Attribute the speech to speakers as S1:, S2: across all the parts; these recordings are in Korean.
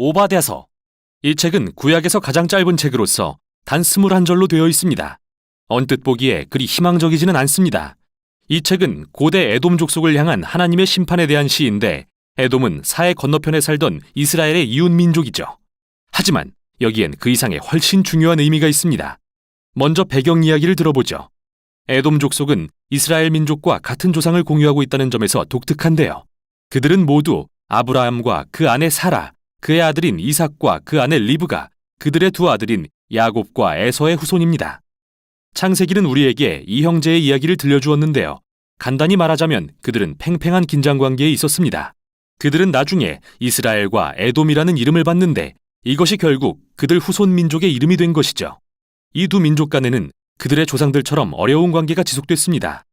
S1: 오바댜서. 이 책은 구약에서 가장 짧은 책으로서 단 21절로 되어 있습니다. 언뜻 보기에 그리 희망적이지는 않습니다. 이 책은 고대 에돔 족속을 향한 하나님의 심판에 대한 시인데, 에돔은 사해 건너편에 살던 이스라엘의 이웃 민족이죠. 하지만 여기엔 그 이상의 훨씬 중요한 의미가 있습니다. 먼저 배경 이야기를 들어보죠. 에돔 족속은 이스라엘 민족과 같은 조상을 공유하고 있다는 점에서 독특한데요. 그들은 모두 아브라함과 그 아내 사라, 그의 아들인 이삭과 그 아내 리브가, 그들의 두 아들인 야곱과 에서의 후손입니다. 창세기는 우리에게 이 형제의 이야기를 들려주었는데요. 간단히 말하자면 그들은 팽팽한 긴장관계에 있었습니다. 그들은 나중에 이스라엘과 에돔이라는 이름을 받는데, 이것이 결국 그들 후손 민족의 이름이 된 것이죠. 이 두 민족 간에는 그들의 조상들처럼 어려운 관계가 지속됐습니다.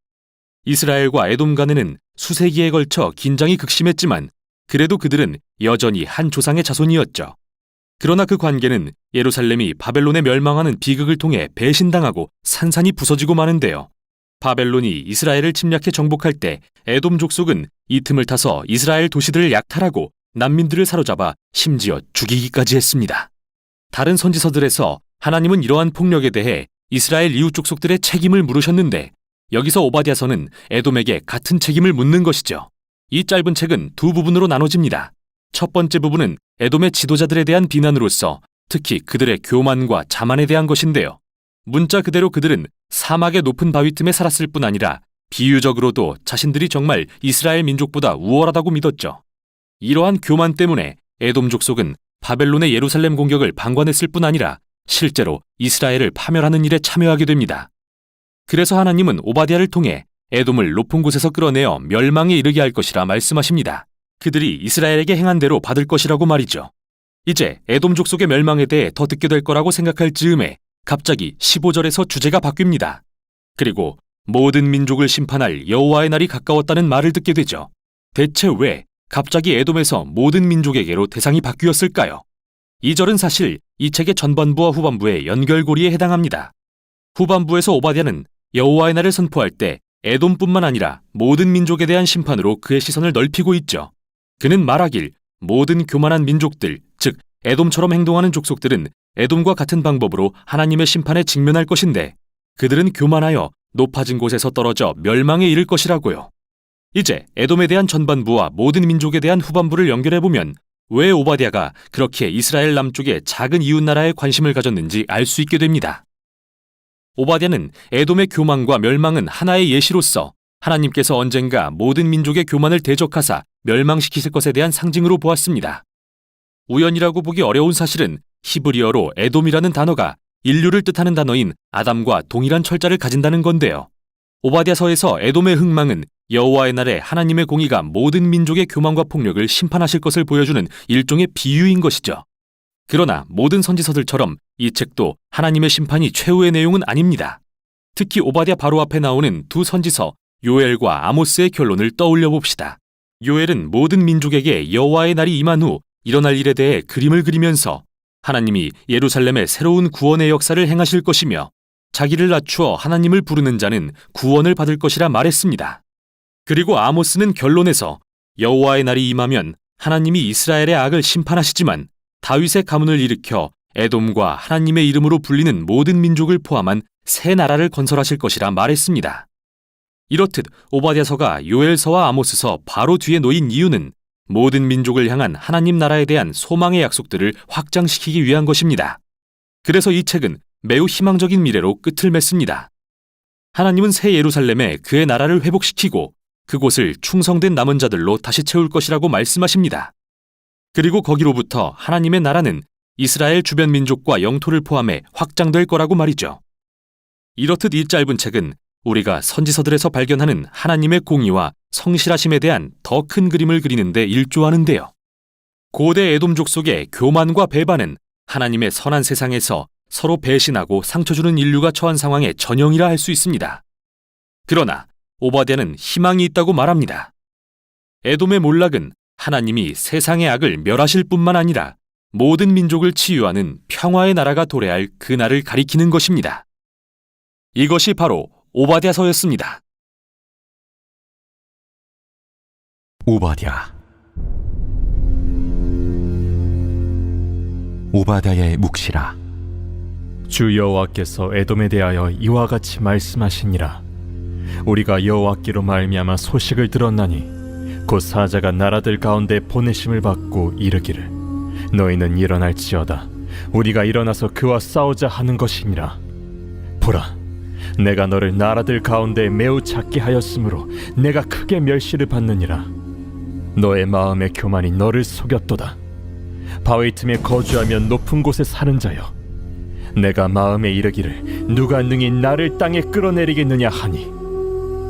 S1: 이스라엘과 에돔 간에는 수세기에 걸쳐 긴장이 극심했지만 그래도 그들은 여전히 한 조상의 자손이었죠. 그러나 그 관계는 예루살렘이 바벨론에 멸망하는 비극을 통해 배신당하고 산산이 부서지고 마는데요. 바벨론이 이스라엘을 침략해 정복할 때 에돔 족속은 이 틈을 타서 이스라엘 도시들을 약탈하고 난민들을 사로잡아 심지어 죽이기까지 했습니다. 다른 선지서들에서 하나님은 이러한 폭력에 대해 이스라엘 이웃 족속들의 책임을 물으셨는데, 여기서 오바댜서는 에돔에게 같은 책임을 묻는 것이죠. 이 짧은 책은 두 부분으로 나눠집니다. 첫 번째 부분은 에돔의 지도자들에 대한 비난으로서 특히 그들의 교만과 자만에 대한 것인데요. 문자 그대로 그들은 사막의 높은 바위 틈에 살았을 뿐 아니라 비유적으로도 자신들이 정말 이스라엘 민족보다 우월하다고 믿었죠. 이러한 교만 때문에 에돔 족속은 바벨론의 예루살렘 공격을 방관했을 뿐 아니라 실제로 이스라엘을 파멸하는 일에 참여하게 됩니다. 그래서 하나님은 오바댜를 통해 에돔을 높은 곳에서 끌어내어 멸망에 이르게 할 것이라 말씀하십니다. 그들이 이스라엘에게 행한 대로 받을 것이라고 말이죠. 이제 에돔 족속의 멸망에 대해 더 듣게 될 거라고 생각할 즈음에 갑자기 15절에서 주제가 바뀝니다. 그리고 모든 민족을 심판할 여호와의 날이 가까웠다는 말을 듣게 되죠. 대체 왜 갑자기 에돔에서 모든 민족에게로 대상이 바뀌었을까요? 이 절은 사실 이 책의 전반부와 후반부의 연결고리에 해당합니다. 후반부에서 오바댜는 여호와의 날을 선포할 때 에돔뿐만 아니라 모든 민족에 대한 심판으로 그의 시선을 넓히고 있죠. 그는 말하길 모든 교만한 민족들, 즉 에돔처럼 행동하는 족속들은 에돔과 같은 방법으로 하나님의 심판에 직면할 것인데, 그들은 교만하여 높아진 곳에서 떨어져 멸망에 이를 것이라고요. 이제 에돔에 대한 전반부와 모든 민족에 대한 후반부를 연결해보면 왜 오바댜가 그렇게 이스라엘 남쪽의 작은 이웃나라에 관심을 가졌는지 알 수 있게 됩니다. 오바댜는 에돔의 교만과 멸망은 하나의 예시로서 하나님께서 언젠가 모든 민족의 교만을 대적하사 멸망시키실 것에 대한 상징으로 보았습니다. 우연이라고 보기 어려운 사실은 히브리어로 에돔이라는 단어가 인류를 뜻하는 단어인 아담과 동일한 철자를 가진다는 건데요. 오바댜서에서 에돔의 흥망은 여호와의 날에 하나님의 공의가 모든 민족의 교만과 폭력을 심판하실 것을 보여주는 일종의 비유인 것이죠. 그러나 모든 선지서들처럼 이 책도 하나님의 심판이 최후의 내용은 아닙니다. 특히 오바댜 바로 앞에 나오는 두 선지서 요엘과 아모스의 결론을 떠올려 봅시다. 요엘은 모든 민족에게 여호와의 날이 임한 후 일어날 일에 대해 그림을 그리면서 하나님이 예루살렘의 새로운 구원의 역사를 행하실 것이며 자기를 낮추어 하나님을 부르는 자는 구원을 받을 것이라 말했습니다. 그리고 아모스는 결론에서 여호와의 날이 임하면 하나님이 이스라엘의 악을 심판하시지만 다윗의 가문을 일으켜 에돔과 하나님의 이름으로 불리는 모든 민족을 포함한 새 나라를 건설하실 것이라 말했습니다. 이렇듯 오바댜서가 요엘서와 아모스서 바로 뒤에 놓인 이유는 모든 민족을 향한 하나님 나라에 대한 소망의 약속들을 확장시키기 위한 것입니다. 그래서 이 책은 매우 희망적인 미래로 끝을 맺습니다. 하나님은 새 예루살렘에 그의 나라를 회복시키고 그곳을 충성된 남은 자들로 다시 채울 것이라고 말씀하십니다. 그리고 거기로부터 하나님의 나라는 이스라엘 주변 민족과 영토를 포함해 확장될 거라고 말이죠. 이렇듯 이 짧은 책은 우리가 선지서들에서 발견하는 하나님의 공의와 성실하심에 대한 더 큰 그림을 그리는 데 일조하는데요. 고대 에돔 족속의 교만과 배반은 하나님의 선한 세상에서 서로 배신하고 상처 주는 인류가 처한 상황의 전형이라 할 수 있습니다. 그러나 오바댜는 희망이 있다고 말합니다. 에돔의 몰락은 하나님이 세상의 악을 멸하실 뿐만 아니라 모든 민족을 치유하는 평화의 나라가 도래할 그 날을 가리키는 것입니다. 이것이 바로 오바댜서였습니다.
S2: 오바댜. 오바댜의 묵시라.
S3: 주 여호와께서 에돔에 대하여 이와 같이 말씀하시니라. 우리가 여호와께로 말미암아 소식을 들었나니 곧 사자가 나라들 가운데 보내심을 받고 이르기를 너희는 일어날지어다. 우리가 일어나서 그와 싸우자 하는 것이니라. 보라, 내가 너를 나라들 가운데 매우 작게 하였으므로 내가 크게 멸시를 받느니라. 너의 마음의 교만이 너를 속였도다. 바위 틈에 거주하며 높은 곳에 사는 자여, 내가 마음에 이르기를 누가 능히 나를 땅에 끌어내리겠느냐 하니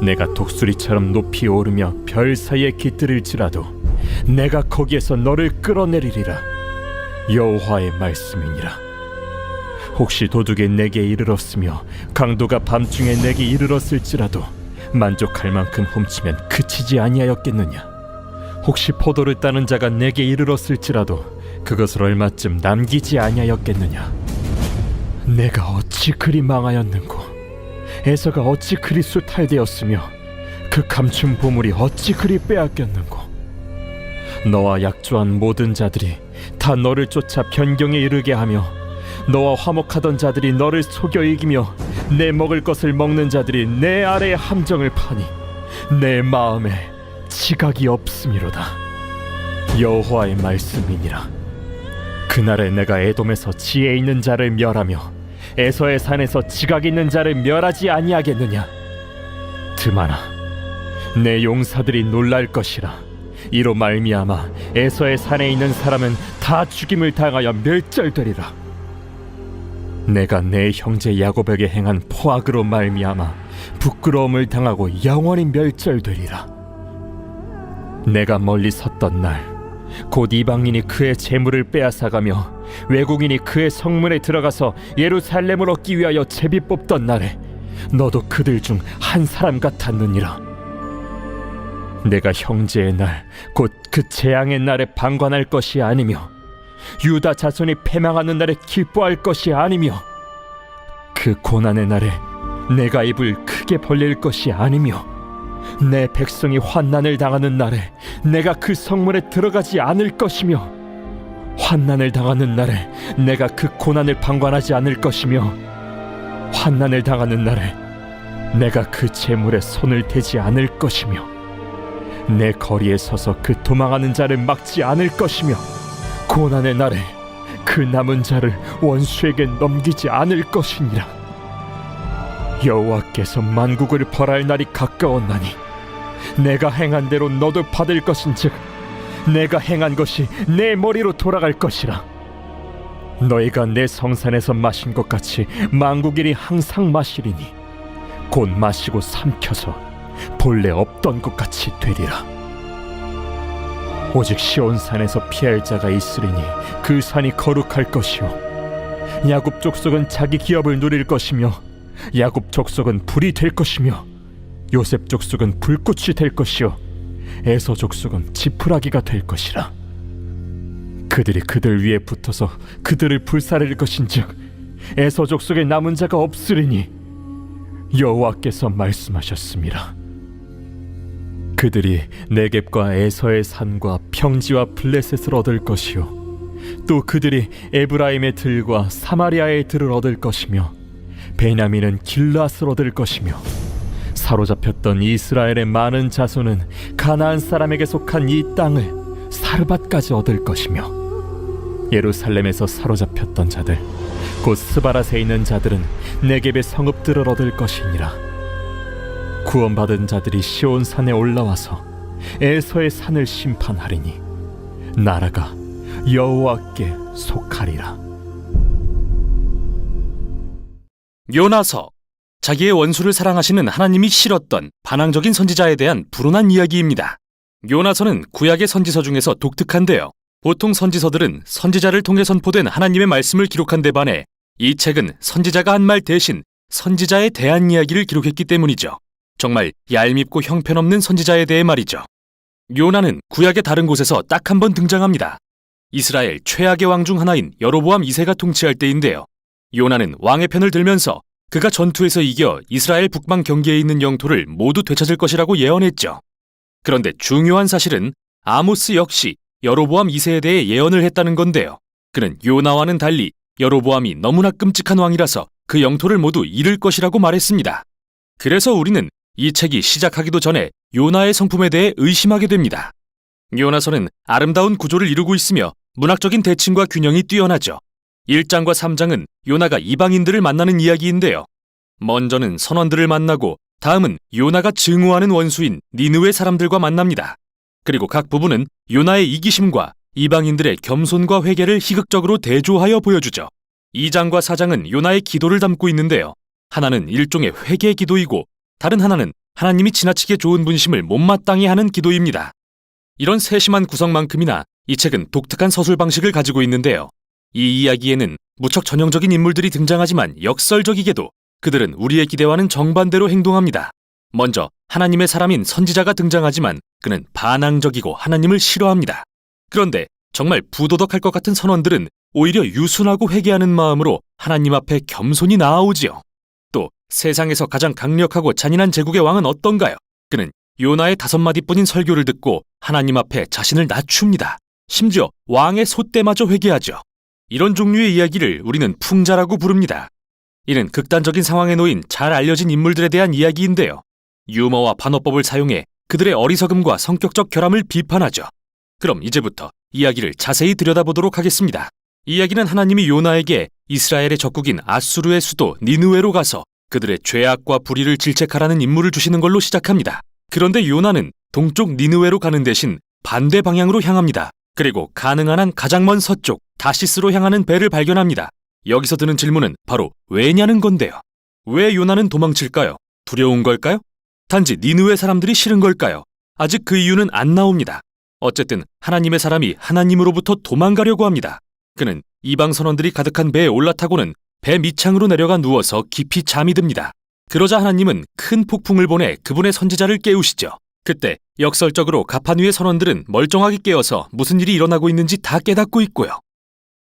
S3: 내가 독수리처럼 높이 오르며 별 사이에 깃들일지라도 내가 거기에서 너를 끌어내리리라. 여호와의 말씀이니라. 혹시 도둑이 내게 이르렀으며 강도가 밤중에 내게 이르렀을지라도 만족할 만큼 훔치면 그치지 아니하였겠느냐. 혹시 포도를 따는 자가 내게 이르렀을지라도 그것을 얼마쯤 남기지 아니하였겠느냐. 내가 어찌 그리 망하였는고, 에서가 어찌 그리 수탈되었으며 그 감춘 보물이 어찌 그리 빼앗겼는고. 너와 약조한 모든 자들이 다 너를 쫓아 변경에 이르게 하며 너와 화목하던 자들이 너를 속여 이기며 내 먹을 것을 먹는 자들이 내 아래에 함정을 파니 내 마음에 지각이 없음이로다. 여호와의 말씀이니라. 그날에 내가 에돔에서 지혜 있는 자를 멸하며 에서의 산에서 지각 있는 자를 멸하지 아니하겠느냐. 드마나, 내 용사들이 놀랄 것이라. 이로 말미암아 에서의 산에 있는 사람은 다 죽임을 당하여 멸절되리라. 내가 내 형제 야곱에게 행한 포악으로 말미암아 부끄러움을 당하고 영원히 멸절되리라. 내가 멀리 섰던 날 곧 이방인이 그의 재물을 빼앗아가며 외국인이 그의 성문에 들어가서 예루살렘을 얻기 위하여 제비 뽑던 날에 너도 그들 중 한 사람 같았느니라. 내가 형제의 날 곧 그 재앙의 날에 방관할 것이 아니며 유다 자손이 패망하는 날에 기뻐할 것이 아니며 그 고난의 날에 내가 입을 크게 벌릴 것이 아니며 내 백성이 환난을 당하는 날에 내가 그 성문에 들어가지 않을 것이며 환난을 당하는 날에 내가 그 고난을 방관하지 않을 것이며 환난을 당하는 날에 내가 그 재물에 손을 대지 않을 것이며 내 거리에 서서 그 도망하는 자를 막지 않을 것이며 고난의 날에 그 남은 자를 원수에게 넘기지 않을 것이니라. 여호와께서 만국을 벌할 날이 가까웠나니 내가 행한 대로 너도 받을 것인즉 내가 행한 것이 내 머리로 돌아갈 것이라. 너희가 내 성산에서 마신 것 같이 만국인이 항상 마시리니 곧 마시고 삼켜서 본래 없던 것 같이 되리라. 오직 시온산에서 피할 자가 있으리니 그 산이 거룩할 것이요 야곱 족속은 자기 기업을 누릴 것이며 야곱 족속은 불이 될 것이며 요셉 족속은 불꽃이 될 것이요 에서 족속은 지푸라기가 될 것이라. 그들이 그들 위에 붙어서 그들을 불사를 것인즉 에서 족속에 남은 자가 없으리니 여호와께서 말씀하셨습니다. 그들이 네겝과 에서의 산과 평지와 블레셋을 얻을 것이요 또 그들이 에브라임의 들과 사마리아의 들을 얻을 것이며 베냐민은 길앗을 얻을 것이며 사로잡혔던 이스라엘의 많은 자손은 가나안 사람에게 속한 이 땅을 사르밧까지 얻을 것이며 예루살렘에서 사로잡혔던 자들 곧 스바랏에 있는 자들은 네겝의 성읍들을 얻을 것이니라. 구원받은 자들이 시온산에 올라와서 에서의 산을 심판하리니 나라가 여호와께 속하리라.
S1: 요나서, 자기의 원수를 사랑하시는 하나님이 싫었던 반항적인 선지자에 대한 불온한 이야기입니다. 요나서는 구약의 선지서 중에서 독특한데요. 보통 선지서들은 선지자를 통해 선포된 하나님의 말씀을 기록한 데 반해 이 책은 선지자가 한 말 대신 선지자에 대한 이야기를 기록했기 때문이죠. 정말 얄밉고 형편없는 선지자에 대해 말이죠. 요나는 구약의 다른 곳에서 딱 한 번 등장합니다. 이스라엘 최악의 왕 중 하나인 여로보암 2세가 통치할 때인데요. 요나는 왕의 편을 들면서 그가 전투에서 이겨 이스라엘 북방 경계에 있는 영토를 모두 되찾을 것이라고 예언했죠. 그런데 중요한 사실은 아모스 역시 여로보암 2세에 대해 예언을 했다는 건데요. 그는 요나와는 달리 여로보암이 너무나 끔찍한 왕이라서 그 영토를 모두 잃을 것이라고 말했습니다. 그래서 우리는 이 책이 시작하기도 전에 요나의 성품에 대해 의심하게 됩니다. 요나서는 아름다운 구조를 이루고 있으며 문학적인 대칭과 균형이 뛰어나죠. 1장과 3장은 요나가 이방인들을 만나는 이야기인데요. 먼저는 선원들을 만나고 다음은 요나가 증오하는 원수인 니느웨 사람들과 만납니다. 그리고 각 부분은 요나의 이기심과 이방인들의 겸손과 회개를 희극적으로 대조하여 보여주죠. 2장과 4장은 요나의 기도를 담고 있는데요. 하나는 일종의 회개 기도이고 다른 하나는 하나님이 지나치게 좋은 분심을 못마땅히 하는 기도입니다. 이런 세심한 구성만큼이나 이 책은 독특한 서술 방식을 가지고 있는데요. 이 이야기에는 무척 전형적인 인물들이 등장하지만 역설적이게도 그들은 우리의 기대와는 정반대로 행동합니다. 먼저 하나님의 사람인 선지자가 등장하지만 그는 반항적이고 하나님을 싫어합니다. 그런데 정말 부도덕할 것 같은 선원들은 오히려 유순하고 회개하는 마음으로 하나님 앞에 겸손히 나아오지요. 또 세상에서 가장 강력하고 잔인한 제국의 왕은 어떤가요? 그는 요나의 5마디뿐인 설교를 듣고 하나님 앞에 자신을 낮춥니다. 심지어 왕의 소떼마저 회개하죠. 이런 종류의 이야기를 우리는 풍자라고 부릅니다. 이는 극단적인 상황에 놓인 잘 알려진 인물들에 대한 이야기인데요. 유머와 반어법을 사용해 그들의 어리석음과 성격적 결함을 비판하죠. 그럼 이제부터 이야기를 자세히 들여다보도록 하겠습니다. 이야기는 하나님이 요나에게 이스라엘의 적국인 아수르의 수도 니느웨로 가서 그들의 죄악과 불의를 질책하라는 임무를 주시는 걸로 시작합니다. 그런데 요나는 동쪽 니느웨로 가는 대신 반대 방향으로 향합니다. 그리고 가능한 한 가장 먼 서쪽 다시스로 향하는 배를 발견합니다. 여기서 드는 질문은 바로 왜냐는 건데요. 왜 요나는 도망칠까요? 두려운 걸까요? 단지 니느웨 사람들이 싫은 걸까요? 아직 그 이유는 안 나옵니다. 어쨌든 하나님의 사람이 하나님으로부터 도망가려고 합니다. 그는 이방 선원들이 가득한 배에 올라타고는 배 밑창으로 내려가 누워서 깊이 잠이 듭니다. 그러자 하나님은 큰 폭풍을 보내 그분의 선지자를 깨우시죠. 그때 역설적으로 가판 위의 선원들은 멀쩡하게 깨어서 무슨 일이 일어나고 있는지 다 깨닫고 있고요.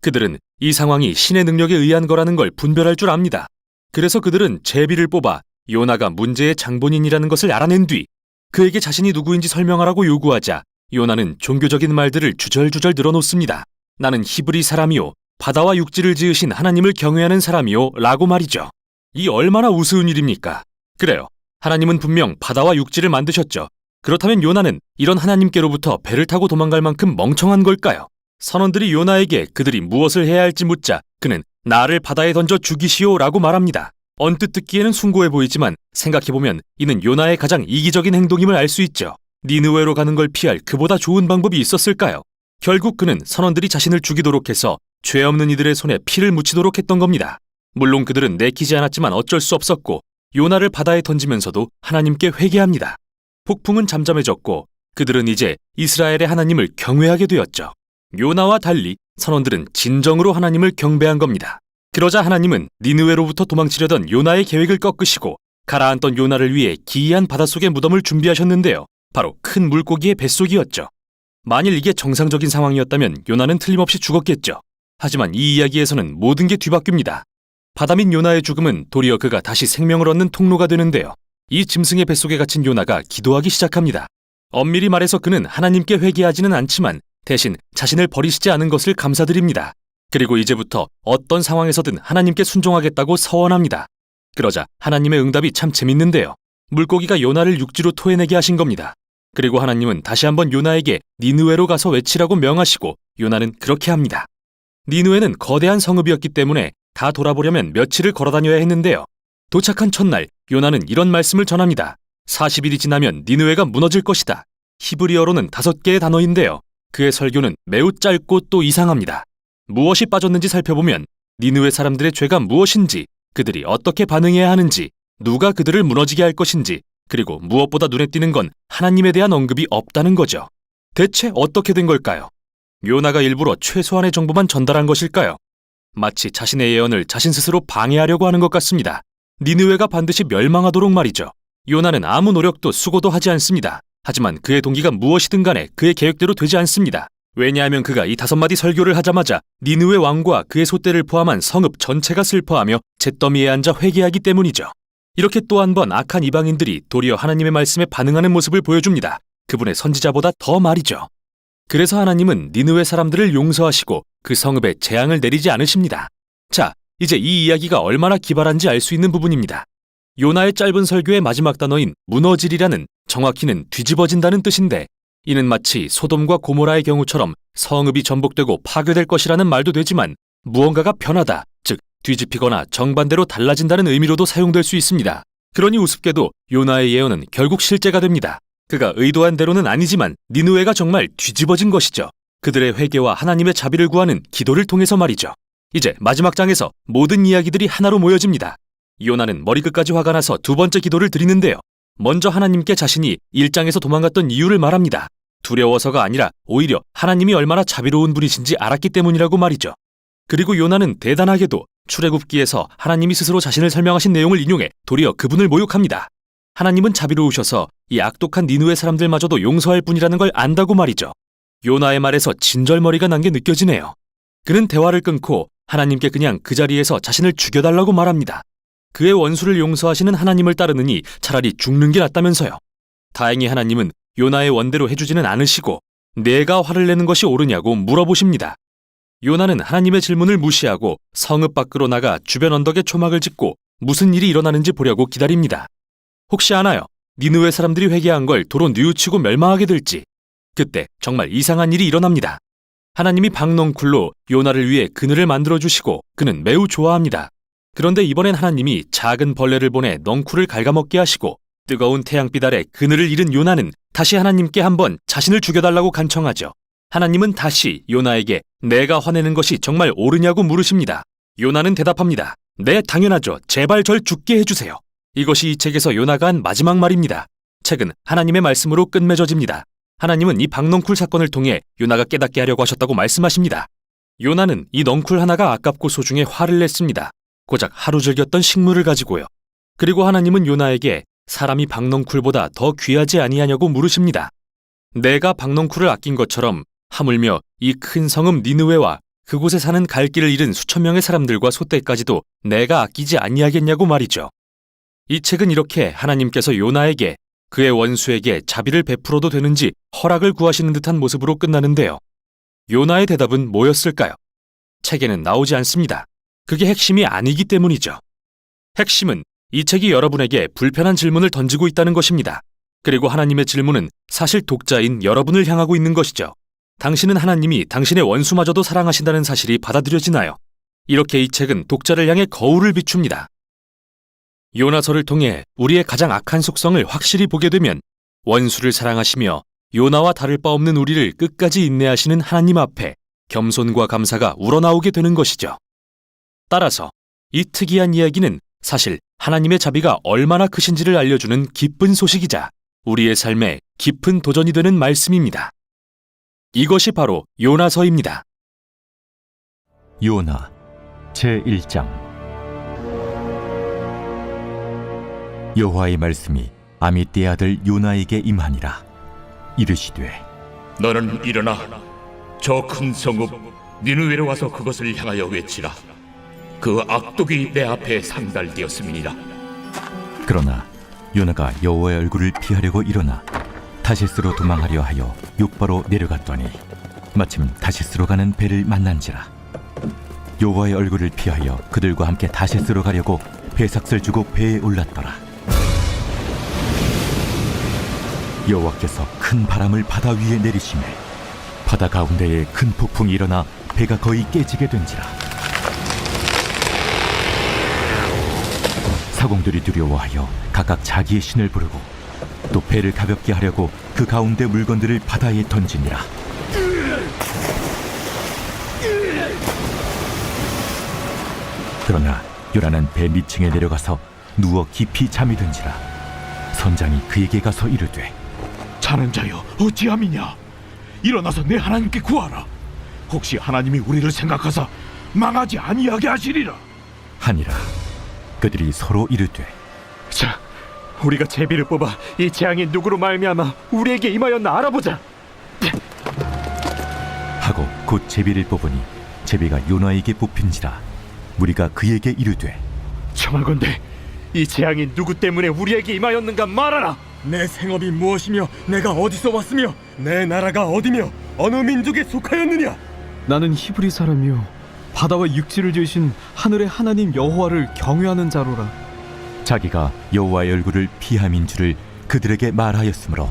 S1: 그들은 이 상황이 신의 능력에 의한 거라는 걸 분별할 줄 압니다. 그래서 그들은 제비를 뽑아 요나가 문제의 장본인이라는 것을 알아낸 뒤 그에게 자신이 누구인지 설명하라고 요구하자 요나는 종교적인 말들을 주절주절 늘어놓습니다. 나는 히브리 사람이요 바다와 육지를 지으신 하나님을 경외하는 사람이요 라고 말이죠. 이 얼마나 우스운 일입니까? 그래요. 하나님은 분명 바다와 육지를 만드셨죠. 그렇다면 요나는 이런 하나님께로부터 배를 타고 도망갈 만큼 멍청한 걸까요? 선원들이 요나에게 그들이 무엇을 해야 할지 묻자 그는 나를 바다에 던져 죽이시오 라고 말합니다. 언뜻 듣기에는 숭고해 보이지만 생각해보면 이는 요나의 가장 이기적인 행동임을 알 수 있죠. 니느웨로 가는 걸 피할 그보다 좋은 방법이 있었을까요? 결국 그는 선원들이 자신을 죽이도록 해서 죄 없는 이들의 손에 피를 묻히도록 했던 겁니다. 물론 그들은 내키지 않았지만 어쩔 수 없었고 요나를 바다에 던지면서도 하나님께 회개합니다. 폭풍은 잠잠해졌고 그들은 이제 이스라엘의 하나님을 경외하게 되었죠. 요나와 달리 선원들은 진정으로 하나님을 경배한 겁니다. 그러자 하나님은 니느웨로부터 도망치려던 요나의 계획을 꺾으시고 가라앉던 요나를 위해 기이한 바닷속의 무덤을 준비하셨는데요. 바로 큰 물고기의 뱃속이었죠. 만일 이게 정상적인 상황이었다면 요나는 틀림없이 죽었겠죠. 하지만 이 이야기에서는 모든 게 뒤바뀝니다. 바다민 요나의 죽음은 도리어 그가 다시 생명을 얻는 통로가 되는데요. 이 짐승의 뱃속에 갇힌 요나가 기도하기 시작합니다. 엄밀히 말해서 그는 하나님께 회개하지는 않지만 대신 자신을 버리시지 않은 것을 감사드립니다. 그리고 이제부터 어떤 상황에서든 하나님께 순종하겠다고 서원합니다. 그러자 하나님의 응답이 참 재밌는데요. 물고기가 요나를 육지로 토해내게 하신 겁니다. 그리고 하나님은 다시 한번 요나에게 니느웨로 가서 외치라고 명하시고 요나는 그렇게 합니다. 니느웨는 거대한 성읍이었기 때문에 다 돌아보려면 며칠을 걸어다녀야 했는데요. 도착한 첫날 요나는 이런 말씀을 전합니다. 40일이 지나면 니느웨가 무너질 것이다. 히브리어로는 5개의 단어인데요. 그의 설교는 매우 짧고 또 이상합니다. 무엇이 빠졌는지 살펴보면 니느웨 사람들의 죄가 무엇인지, 그들이 어떻게 반응해야 하는지, 누가 그들을 무너지게 할 것인지, 그리고 무엇보다 눈에 띄는 건 하나님에 대한 언급이 없다는 거죠. 대체 어떻게 된 걸까요? 요나가 일부러 최소한의 정보만 전달한 것일까요? 마치 자신의 예언을 자신 스스로 방해하려고 하는 것 같습니다. 니느웨가 반드시 멸망하도록 말이죠. 요나는 아무 노력도 수고도 하지 않습니다. 하지만 그의 동기가 무엇이든 간에 그의 계획대로 되지 않습니다. 왜냐하면 그가 이 5마디 설교를 하자마자 니느웨 왕과 그의 소떼를 포함한 성읍 전체가 슬퍼하며 잿더미에 앉아 회개하기 때문이죠. 이렇게 또 한 번 악한 이방인들이 도리어 하나님의 말씀에 반응하는 모습을 보여줍니다. 그분의 선지자보다 더 말이죠. 그래서 하나님은 니느웨 사람들을 용서하시고 그 성읍에 재앙을 내리지 않으십니다. 자, 이제 이 이야기가 얼마나 기발한지 알 수 있는 부분입니다. 요나의 짧은 설교의 마지막 단어인 무너지리라는 정확히는 뒤집어진다는 뜻인데, 이는 마치 소돔과 고모라의 경우처럼 성읍이 전복되고 파괴될 것이라는 말도 되지만 무언가가 변하다, 즉 뒤집히거나 정반대로 달라진다는 의미로도 사용될 수 있습니다. 그러니 우습게도 요나의 예언은 결국 실제가 됩니다. 그가 의도한 대로는 아니지만 니느웨가 정말 뒤집어진 것이죠. 그들의 회개와 하나님의 자비를 구하는 기도를 통해서 말이죠. 이제 마지막 장에서 모든 이야기들이 하나로 모여집니다. 요나는 머리끝까지 화가 나서 두 번째 기도를 드리는데요. 먼저 하나님께 자신이 1장에서 도망갔던 이유를 말합니다. 두려워서가 아니라 오히려 하나님이 얼마나 자비로운 분이신지 알았기 때문이라고 말이죠. 그리고 요나는 대단하게도 출애굽기에서 하나님이 스스로 자신을 설명하신 내용을 인용해 도리어 그분을 모욕합니다. 하나님은 자비로우셔서 이 악독한 니느웨 사람들마저도 용서할 뿐이라는 걸 안다고 말이죠. 요나의 말에서 진절머리가 난 게 느껴지네요. 그는 대화를 끊고 하나님께 그냥 그 자리에서 자신을 죽여달라고 말합니다. 그의 원수를 용서하시는 하나님을 따르느니 차라리 죽는 게 낫다면서요. 다행히 하나님은 요나의 원대로 해주지는 않으시고 내가 화를 내는 것이 옳으냐고 물어보십니다. 요나는 하나님의 질문을 무시하고 성읍 밖으로 나가 주변 언덕에 초막을 짓고 무슨 일이 일어나는지 보려고 기다립니다. 혹시 아나요? 니느웨 사람들이 회개한 걸 도로 뉘우치고 멸망하게 될지. 그때 정말 이상한 일이 일어납니다. 하나님이 박넝쿨로 요나를 위해 그늘을 만들어주시고 그는 매우 좋아합니다. 그런데 이번엔 하나님이 작은 벌레를 보내 넝쿨을 갉아먹게 하시고 뜨거운 태양빛 아래 그늘을 잃은 요나는 다시 하나님께 한번 자신을 죽여달라고 간청하죠. 하나님은 다시 요나에게 내가 화내는 것이 정말 옳으냐고 물으십니다. 요나는 대답합니다. 네, 당연하죠. 제발 절 죽게 해주세요. 이것이 이 책에서 요나가 한 마지막 말입니다. 책은 하나님의 말씀으로 끝맺어집니다. 하나님은 이 박넝쿨 사건을 통해 요나가 깨닫게 하려고 하셨다고 말씀하십니다. 요나는 이 넝쿨 하나가 아깝고 소중해 화를 냈습니다. 고작 하루 즐겼던 식물을 가지고요. 그리고 하나님은 요나에게 사람이 박넝쿨보다 더 귀하지 아니하냐고 물으십니다. 내가 박넝쿨을 아낀 것처럼 하물며 이 큰 성읍 니느웨와 그곳에 사는 갈 길을 잃은 수천 명의 사람들과 소떼까지도 내가 아끼지 아니하겠냐고 말이죠. 이 책은 이렇게 하나님께서 요나에게 그의 원수에게 자비를 베풀어도 되는지 허락을 구하시는 듯한 모습으로 끝나는데요. 요나의 대답은 뭐였을까요? 책에는 나오지 않습니다. 그게 핵심이 아니기 때문이죠. 핵심은 이 책이 여러분에게 불편한 질문을 던지고 있다는 것입니다. 그리고 하나님의 질문은 사실 독자인 여러분을 향하고 있는 것이죠. 당신은 하나님이 당신의 원수마저도 사랑하신다는 사실이 받아들여지나요? 이렇게 이 책은 독자를 향해 거울을 비춥니다. 요나서를 통해 우리의 가장 악한 속성을 확실히 보게 되면 원수를 사랑하시며 요나와 다를 바 없는 우리를 끝까지 인내하시는 하나님 앞에 겸손과 감사가 우러나오게 되는 것이죠. 따라서 이 특이한 이야기는 사실 하나님의 자비가 얼마나 크신지를 알려주는 기쁜 소식이자 우리의 삶에 깊은 도전이 되는 말씀입니다. 이것이 바로 요나서입니다.
S3: 요나 제1장. 여호와의 말씀이 아미떼의 아들 요나에게 임하니라. 이르시되
S2: 너는 일어나 저 큰 성읍 니느웨로 와서 그것을 향하여 외치라. 그 악독이 내 앞에 상달되었음이니라.
S3: 그러나 요나가 여호와의 얼굴을 피하려고 일어나 다시스로 도망하려 하여 욕바로 내려갔더니 마침 다시스로 가는 배를 만난지라. 여호와의 얼굴을 피하여 그들과 함께 다시스로 가려고 배삭을 주고 배에 올랐더라. 여호와께서 큰 바람을 바다 위에 내리시매 바다 가운데에 큰 폭풍이 일어나 배가 거의 깨지게 된지라. 사공들이 두려워하여 각각 자기의 신을 부르고 또 배를 가볍게 하려고 그 가운데 물건들을 바다에 던지니라. 그러나 요나는 배 밑층에 내려가서 누워 깊이 잠이 든지라. 선장이 그에게 가서 이르되
S4: 자는 자여 어찌함이냐? 일어나서 내 하나님께 구하라. 혹시 하나님이 우리를 생각하사 망하지 아니하게 하시리라.
S3: 하니라. 그들이 서로 이르되
S4: 자, 우리가 제비를 뽑아 이 재앙이 누구로 말미암아 우리에게 임하였나 알아보자.
S3: 하고 곧 제비를 뽑으니 제비가 요나에게 뽑힌지라. 무리가 그에게 이르되
S4: 청하건대 이 재앙이 누구 때문에 우리에게 임하였는가 말하라.
S5: 내 생업이 무엇이며 내가 어디서 왔으며 내 나라가 어디며 어느 민족에 속하였느냐? 나는 히브리 사람이요 바다와 육지를 지으신 하늘의 하나님 여호와를 경외하는 자로라.
S6: 자기가 여호와의 얼굴을 피함인 줄을 그들에게 말하였으므로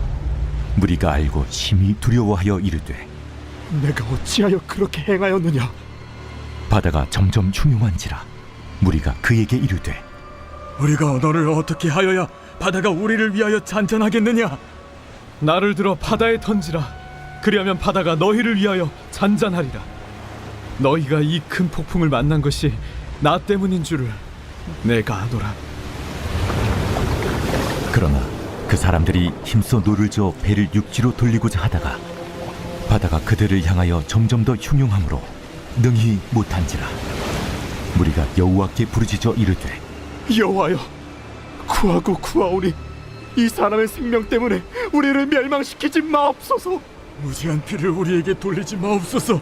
S6: 무리가 알고 심히 두려워하여 이르되
S4: 내가 어찌하여 그렇게 행하였느냐?
S6: 바다가 점점 흉흉한지라 무리가 그에게 이르되
S4: 우리가 너를 어떻게 하여야 바다가 우리를 위하여 잔잔하겠느냐?
S5: 나를 들어 바다에 던지라. 그리하면 바다가 너희를 위하여 잔잔하리라. 너희가 이 큰 폭풍을 만난 것이 나 때문인 줄을 내가 아노라.
S6: 그러나 그 사람들이 힘써 노를 저어 배를 육지로 돌리고자 하다가 바다가 그들을 향하여 점점 더 흉흉하므로 능히 못한지라 무리가 여호와께 부르짖어 이르되
S4: 여호와여, 구하고 구하오니 이 사람의 생명 때문에 우리를 멸망시키지 마옵소서. 무지한 피를 우리에게 돌리지 마옵소서.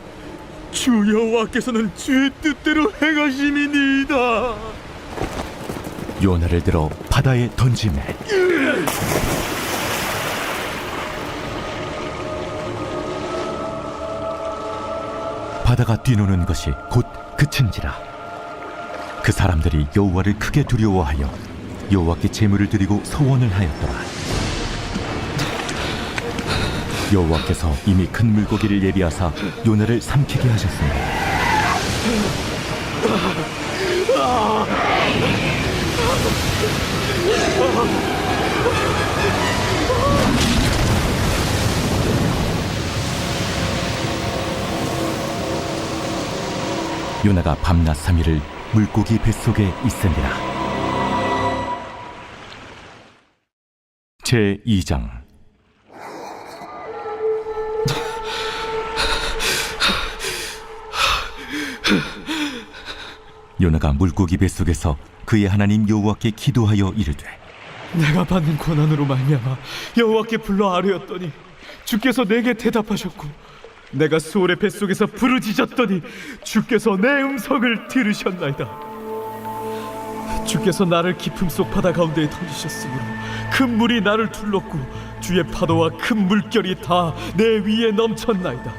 S4: 주 여호와께서는 주의 뜻대로 행하심이니이다.
S6: 요나를 들어 바다에 던지매 바다가 뛰노는 것이 곧 그친지라 그 사람들이 여호와를 크게 두려워하여 여호와께 제물을 드리고 서원을 하였더라. 여호와께서 이미 큰 물고기를 예비하사 요나를 삼키게 하셨습니다. 요나가 밤낮 3일을 물고기 뱃속에 있으니라. 제2장 요나가 물고기 뱃속에서 그의 하나님 여호와께 기도하여 이르되
S5: 내가 받는 고난으로 말미암아 여호와께 불러 아뢰었더니 주께서 내게 대답하셨고 내가 수월의 뱃속에서 부르짖었더니 주께서 내 음성을 들으셨나이다. 주께서 나를 깊음 속 바다 가운데에 던지셨으므로 큰 물이 나를 둘렀고 주의 파도와 큰 물결이 다 내 위에 넘쳤나이다.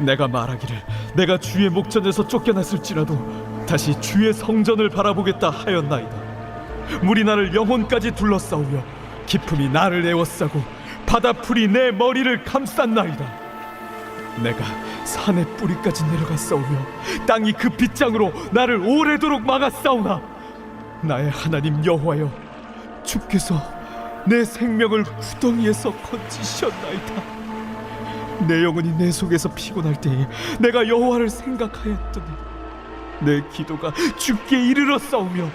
S5: 내가 말하기를 내가 주의 목전에서 쫓겨났을지라도 다시 주의 성전을 바라보겠다 하였나이다. 물이 나를 영혼까지 둘러싸우며 깊음이 나를 에워싸고 바다풀이 내 머리를 감쌌나이다. 내가 산의 뿌리까지 내려가 싸우며 땅이 그 빗장으로 나를 오래도록 막아싸우나 나의 하나님 여호와여, 주께서 내 생명을 구덩이에서 건지셨나이다. 내 영혼이 내 속에서 피곤할 때에 내가 여호와를 생각하였더니 내 기도가 주께 이르러 싸우며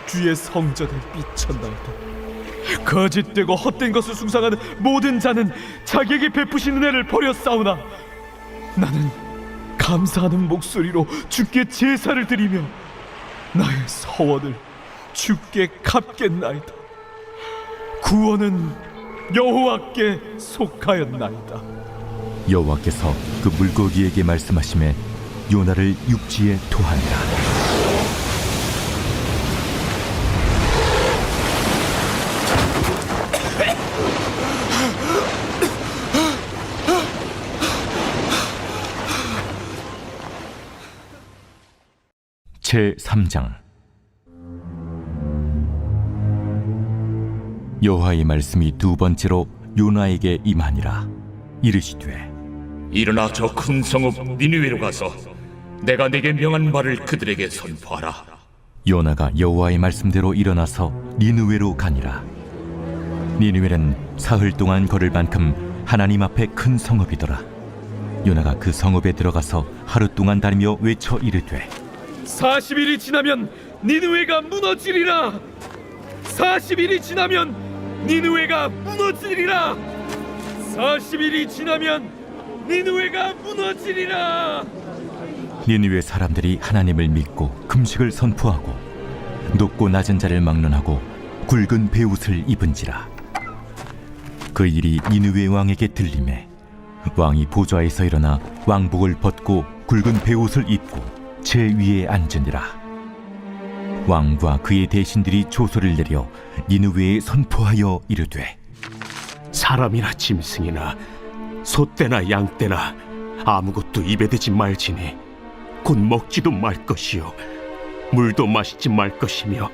S5: 주의 성전을 비쳤나이다. 거짓되고 헛된 것을 숭상하는 모든 자는 자기에게 베푸시는 은혜를 버려 싸우나 나는 감사하는 목소리로 주께 제사를 드리며 나의 서원을 주께 갚겠나이다. 구원은 여호와께 속하였나이다.
S6: 여호와께서 그 물고기에게 말씀하시매 요나를 육지에 토하니라. 제3장 여호와의 말씀이 두 번째로 요나에게 임하니라. 이르시되
S2: 일어나 저 큰 성읍 니느웨로 가서 내가 내게 명한 말을 그들에게 선포하라.
S6: 요나가 여호와의 말씀대로 일어나서 니느웨로 가니라. 니느웨는 사흘 동안 걸을 만큼 하나님 앞에 큰 성읍이더라. 요나가 그 성읍에 들어가서 하루 동안 다니며 외쳐 이르되
S5: 40일이 지나면 니느웨가 무너지리라. 40일이 지나면 니느웨가 무너지리라. 40일이 지나면 니느웨가 무너지리라.
S6: 니느웨 사람들이 하나님을 믿고 금식을 선포하고 높고 낮은 자를 막론하고 굵은 베옷을 입은지라. 그 일이 니느웨 왕에게 들리매 왕이 보좌에서 일어나 왕복을 벗고 굵은 베옷을 입고 제 위에 앉으니라. 왕과 그의 대신들이 조소를 내려 니느웨에 선포하여 이르되
S7: 사람이나 짐승이나 소떼나 양떼나 아무것도 입에 대지 말지니 곧 먹지도 말 것이요 물도 마시지 말 것이며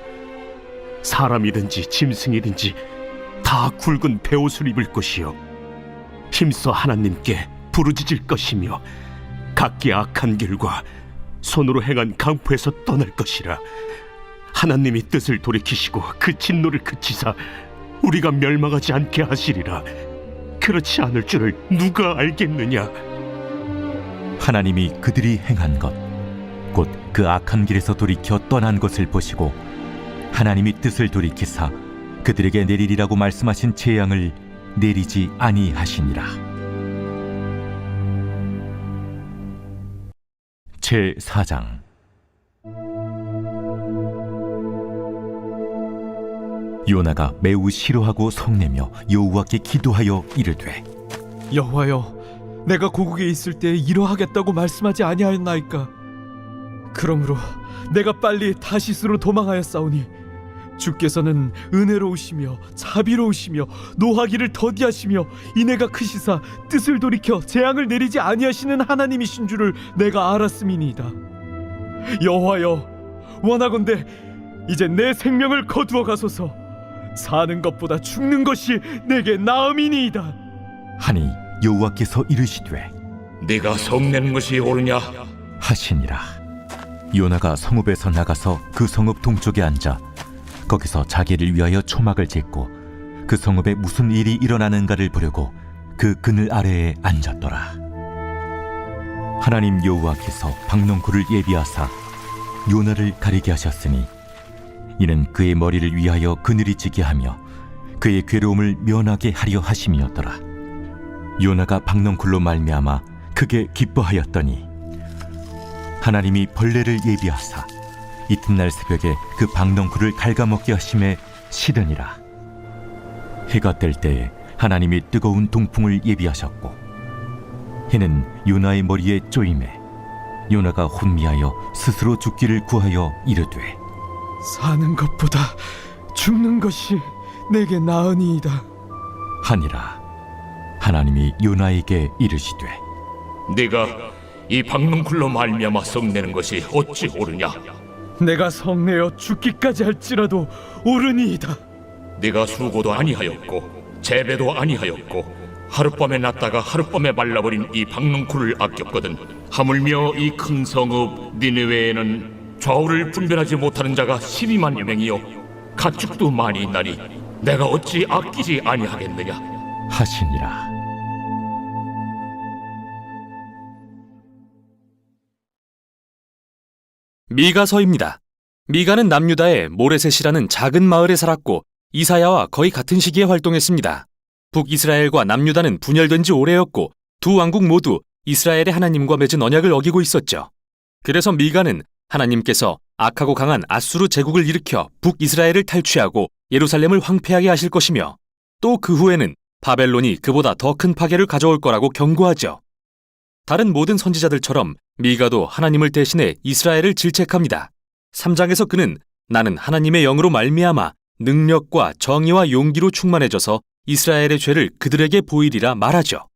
S7: 사람이든지 짐승이든지 다 굵은 베옷을 입을 것이요 힘써 하나님께 부르짖을 것이며 각기 악한 길과 손으로 행한 강포에서 떠날 것이라. 하나님이 뜻을 돌이키시고 그 진노를 그치사 우리가 멸망하지 않게 하시리라. 그렇지 않을 줄을 누가 알겠느냐.
S6: 하나님이 그들이 행한 것 곧 그 악한 길에서 돌이켜 떠난 것을 보시고 하나님이 뜻을 돌이키사 그들에게 내리리라고 말씀하신 재앙을 내리지 아니하시니라. 제4장. 요나가 매우 싫어하고 성내며 여호와께 기도하여 이르되
S5: 여호와여, 내가 고국에 있을 때 이러하겠다고 말씀하지 아니하였나이까? 그러므로 내가 빨리 다시스로 도망하였사오니 주께서는 은혜로우시며 자비로우시며 노하기를 더디하시며 인애가 크시사 뜻을 돌이켜 재앙을 내리지 아니하시는 하나님이신 줄을 내가 알았음이니이다. 여호와여, 원하건대 이제 내 생명을 거두어 가소서. 사는 것보다 죽는 것이 내게 나음이니이다.
S6: 하니 여호와께서 이르시되
S2: 네가 성내는 것이 옳으냐?
S6: 하시니라. 요나가 성읍에서 나가서 그 성읍 동쪽에 앉아 거기서 자기를 위하여 초막을 짓고 그 성읍에 무슨 일이 일어나는가를 보려고 그 그늘 아래에 앉았더라. 하나님 여호와께서 박넝쿨을 예비하사 요나를 가리게 하셨으니 이는 그의 머리를 위하여 그늘이 지게 하며 그의 괴로움을 면하게 하려 하심이었더라. 요나가 박넝쿨로 말미암아 크게 기뻐하였더니 하나님이 벌레를 예비하사 이튿날 새벽에 그 박넝쿨을 갉아먹게 하심에 시드니라. 해가 뜰 때에 하나님이 뜨거운 동풍을 예비하셨고 해는 요나의 머리에 쪼임에 요나가 혼미하여 스스로 죽기를 구하여 이르되
S5: 사는 것보다 죽는 것이 내게 나으니이다.
S6: 하니라. 하나님이 요나에게 이르시되
S2: 네가 이 박넝쿨로 말미암아 성내는 것이 어찌 옳으냐?
S5: 내가 성내어 죽기까지 할지라도 옳으니이다.
S2: 네가 수고도 아니하였고 재배도 아니하였고 하룻밤에 났다가 하룻밤에 말라버린 이 박넝쿨을 아꼈거든. 하물며 이 큰 성읍 니느웨에는 좌우를 분별하지 못하는 자가 12만여 명이요 가축도 많이 있나니 내가 어찌 아끼지 아니하겠느냐?
S6: 하시니라.
S1: 미가서입니다. 미가는 남유다의 모레셋이라는 작은 마을에 살았고 이사야와 거의 같은 시기에 활동했습니다. 북이스라엘과 남유다는 분열된 지 오래였고 두 왕국 모두 이스라엘의 하나님과 맺은 언약을 어기고 있었죠. 그래서 미가는 하나님께서 악하고 강한 아수르 제국을 일으켜 북이스라엘을 탈취하고 예루살렘을 황폐하게 하실 것이며 또 그 후에는 바벨론이 그보다 더 큰 파괴를 가져올 거라고 경고하죠. 다른 모든 선지자들처럼 미가도 하나님을 대신해 이스라엘을 질책합니다. 3장에서 그는 나는 하나님의 영으로 말미암아 능력과 정의와 용기로 충만해져서 이스라엘의 죄를 그들에게 보이리라 말하죠.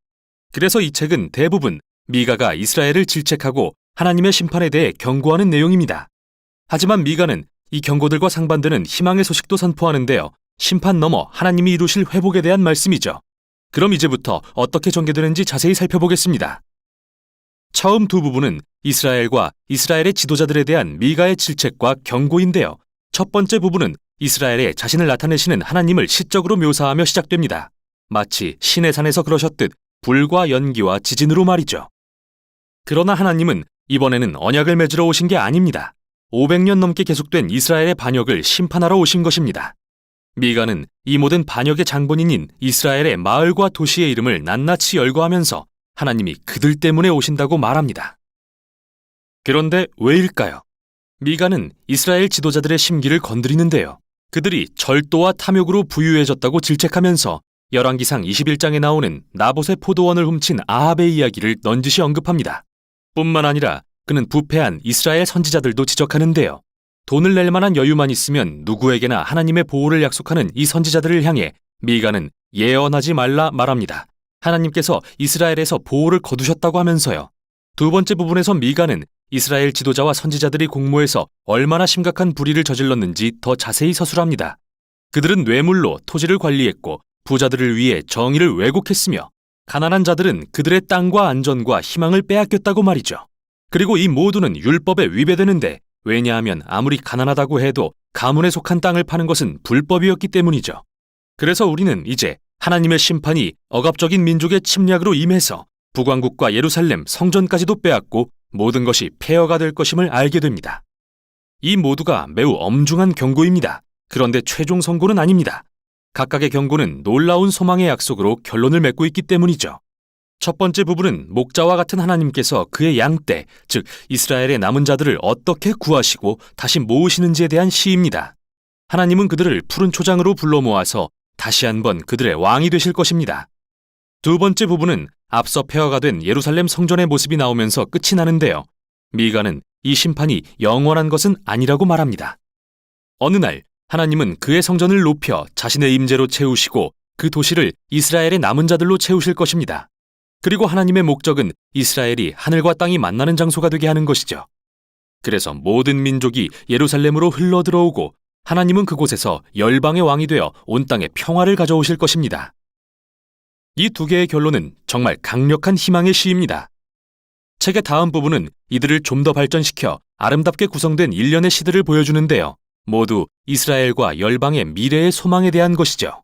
S1: 그래서 이 책은 대부분 미가가 이스라엘을 질책하고 하나님의 심판에 대해 경고하는 내용입니다. 하지만 미가는 이 경고들과 상반되는 희망의 소식도 선포하는데요. 심판 넘어 하나님이 이루실 회복에 대한 말씀이죠. 그럼 이제부터 어떻게 전개되는지 자세히 살펴보겠습니다. 처음 두 부분은 이스라엘과 이스라엘의 지도자들에 대한 미가의 질책과 경고인데요. 첫 번째 부분은 이스라엘에 자신을 나타내시는 하나님을 시적으로 묘사하며 시작됩니다. 마치 신의 산에서 그러셨듯 불과 연기와 지진으로 말이죠. 그러나 하나님은 이번에는 언약을 맺으러 오신 게 아닙니다. 500년 넘게 계속된 이스라엘의 반역을 심판하러 오신 것입니다. 미가는 이 모든 반역의 장본인인 이스라엘의 마을과 도시의 이름을 낱낱이 열거하면서 하나님이 그들 때문에 오신다고 말합니다. 그런데 왜일까요? 미가는 이스라엘 지도자들의 심기를 건드리는데요. 그들이 절도와 탐욕으로 부유해졌다고 질책하면서 열왕기상 21장에 나오는 나봇의 포도원을 훔친 아합의 이야기를 넌지시 언급합니다. 뿐만 아니라 그는 부패한 이스라엘 선지자들도 지적하는데요. 돈을 낼 만한 여유만 있으면 누구에게나 하나님의 보호를 약속하는 이 선지자들을 향해 미가는 예언하지 말라 말합니다. 하나님께서 이스라엘에서 보호를 거두셨다고 하면서요. 두 번째 부분에서 미가는 이스라엘 지도자와 선지자들이 공모해서 얼마나 심각한 불의를 저질렀는지 더 자세히 서술합니다. 그들은 뇌물로 토지를 관리했고 부자들을 위해 정의를 왜곡했으며 가난한 자들은 그들의 땅과 안전과 희망을 빼앗겼다고 말이죠. 그리고 이 모두는 율법에 위배되는데 왜냐하면 아무리 가난하다고 해도 가문에 속한 땅을 파는 것은 불법이었기 때문이죠. 그래서 우리는 이제 하나님의 심판이 억압적인 민족의 침략으로 임해서 북왕국과 예루살렘 성전까지도 빼앗고 모든 것이 폐허가 될 것임을 알게 됩니다. 이 모두가 매우 엄중한 경고입니다. 그런데 최종 선고는 아닙니다. 각각의 경고는 놀라운 소망의 약속으로 결론을 맺고 있기 때문이죠. 첫 번째 부분은 목자와 같은 하나님께서 그의 양떼, 즉 이스라엘의 남은 자들을 어떻게 구하시고 다시 모으시는지에 대한 시입니다. 하나님은 그들을 푸른 초장으로 불러 모아서 다시 한번 그들의 왕이 되실 것입니다. 두 번째 부분은 앞서 폐허가 된 예루살렘 성전의 모습이 나오면서 끝이 나는데요. 미가는 이 심판이 영원한 것은 아니라고 말합니다. 어느 날 하나님은 그의 성전을 높여 자신의 임재로 채우시고 그 도시를 이스라엘의 남은 자들로 채우실 것입니다. 그리고 하나님의 목적은 이스라엘이 하늘과 땅이 만나는 장소가 되게 하는 것이죠. 그래서 모든 민족이 예루살렘으로 흘러 들어오고 하나님은 그곳에서 열방의 왕이 되어 온 땅에 평화를 가져오실 것입니다. 이 두 개의 결론은 정말 강력한 희망의 시입니다. 책의 다음 부분은 이들을 좀 더 발전시켜 아름답게 구성된 일련의 시들을 보여주는데요. 모두 이스라엘과 열방의 미래의 소망에 대한 것이죠.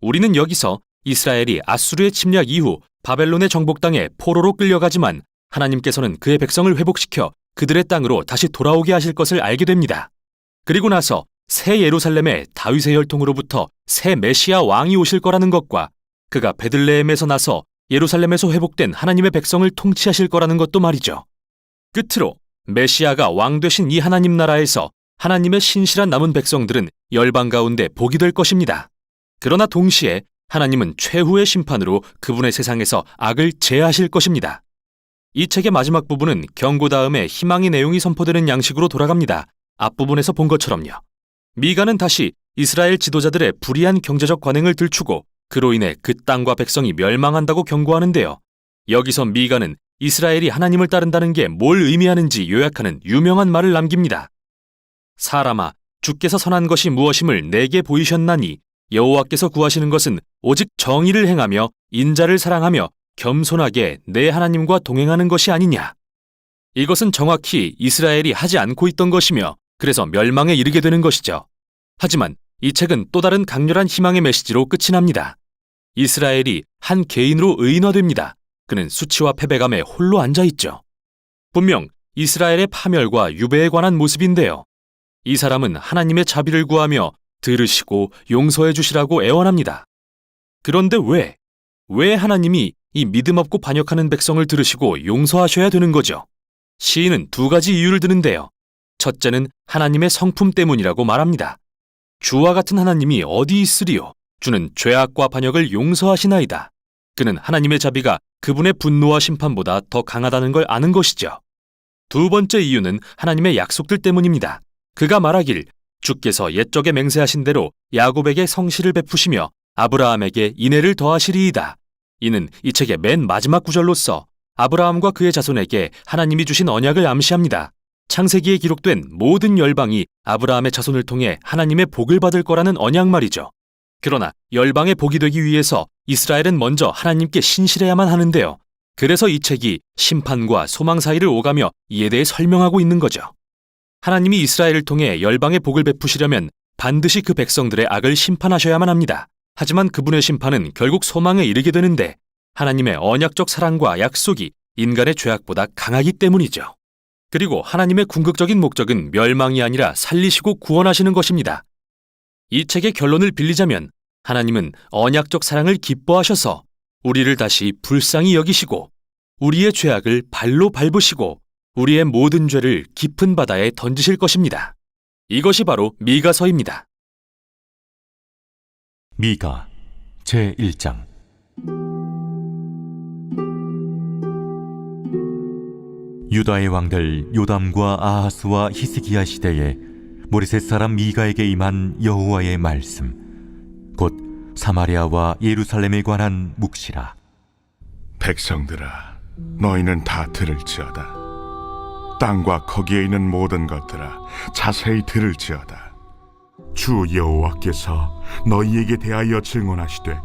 S1: 우리는 여기서 이스라엘이 아수르의 침략 이후 바벨론의 정복 땅에 포로로 끌려가지만 하나님께서는 그의 백성을 회복시켜 그들의 땅으로 다시 돌아오게 하실 것을 알게 됩니다. 그리고 나서 새 예루살렘의 다윗의 혈통으로부터 새 메시아 왕이 오실 거라는 것과 그가 베들레헴에서 나서 예루살렘에서 회복된 하나님의 백성을 통치하실 거라는 것도 말이죠. 끝으로 메시아가 왕 되신 이 하나님 나라에서 하나님의 신실한 남은 백성들은 열방 가운데 복이 될 것입니다. 그러나 동시에 하나님은 최후의 심판으로 그분의 세상에서 악을 제하실 것입니다. 이 책의 마지막 부분은 경고 다음에 희망의 내용이 선포되는 양식으로 돌아갑니다. 앞부분에서 본 것처럼요. 미가는 다시 이스라엘 지도자들의 불의한 경제적 관행을 들추고 그로 인해 그 땅과 백성이 멸망한다고 경고하는데요. 여기서 미가는 이스라엘이 하나님을 따른다는 게 뭘 의미하는지 요약하는 유명한 말을 남깁니다. 사람아, 주께서 선한 것이 무엇임을 내게 보이셨나니 여호와께서 구하시는 것은 오직 정의를 행하며 인자를 사랑하며 겸손하게 내 하나님과 동행하는 것이 아니냐. 이것은 정확히 이스라엘이 하지 않고 있던 것이며 그래서 멸망에 이르게 되는 것이죠. 하지만 이 책은 또 다른 강렬한 희망의 메시지로 끝이 납니다. 이스라엘이 한 개인으로 의인화됩니다. 그는 수치와 패배감에 홀로 앉아있죠. 분명 이스라엘의 파멸과 유배에 관한 모습인데요. 이 사람은 하나님의 자비를 구하며 들으시고 용서해 주시라고 애원합니다. 그런데 왜 하나님이 이 믿음 없고 반역하는 백성을 들으시고 용서하셔야 되는 거죠? 시인은 두 가지 이유를 드는데요. 첫째는 하나님의 성품 때문이라고 말합니다. 주와 같은 하나님이 어디 있으리요? 주는 죄악과 반역을 용서하시나이다. 그는 하나님의 자비가 그분의 분노와 심판보다 더 강하다는 걸 아는 것이죠. 두 번째 이유는 하나님의 약속들 때문입니다. 그가 말하길 주께서 옛적에 맹세하신 대로 야곱에게 성실을 베푸시며 아브라함에게 인애를 더하시리이다. 이는 이 책의 맨 마지막 구절로서 아브라함과 그의 자손에게 하나님이 주신 언약을 암시합니다. 창세기에 기록된 모든 열방이 아브라함의 자손을 통해 하나님의 복을 받을 거라는 언약 말이죠. 그러나 열방의 복이 되기 위해서 이스라엘은 먼저 하나님께 신실해야만 하는데요. 그래서 이 책이 심판과 소망 사이를 오가며 이에 대해 설명하고 있는 거죠. 하나님이 이스라엘을 통해 열방의 복을 베푸시려면 반드시 그 백성들의 악을 심판하셔야만 합니다. 하지만 그분의 심판은 결국 소망에 이르게 되는데 하나님의 언약적 사랑과 약속이 인간의 죄악보다 강하기 때문이죠. 그리고 하나님의 궁극적인 목적은 멸망이 아니라 살리시고 구원하시는 것입니다. 이 책의 결론을 빌리자면 하나님은 언약적 사랑을 기뻐하셔서 우리를 다시 불쌍히 여기시고 우리의 죄악을 발로 밟으시고 우리의 모든 죄를 깊은 바다에 던지실 것입니다. 이것이 바로 미가서입니다.
S6: 미가 제1장. 유다의 왕들 요담과 아하스와 히스기야 시대에 모레셋 사람 미가에게 임한 여호와의 말씀, 곧 사마리아와 예루살렘에 관한 묵시라.
S8: 백성들아, 너희는 다 들을지어다. 땅과 거기에 있는 모든 것들아, 자세히 들을지어다. 주 여호와께서 너희에게 대하여 증언하시되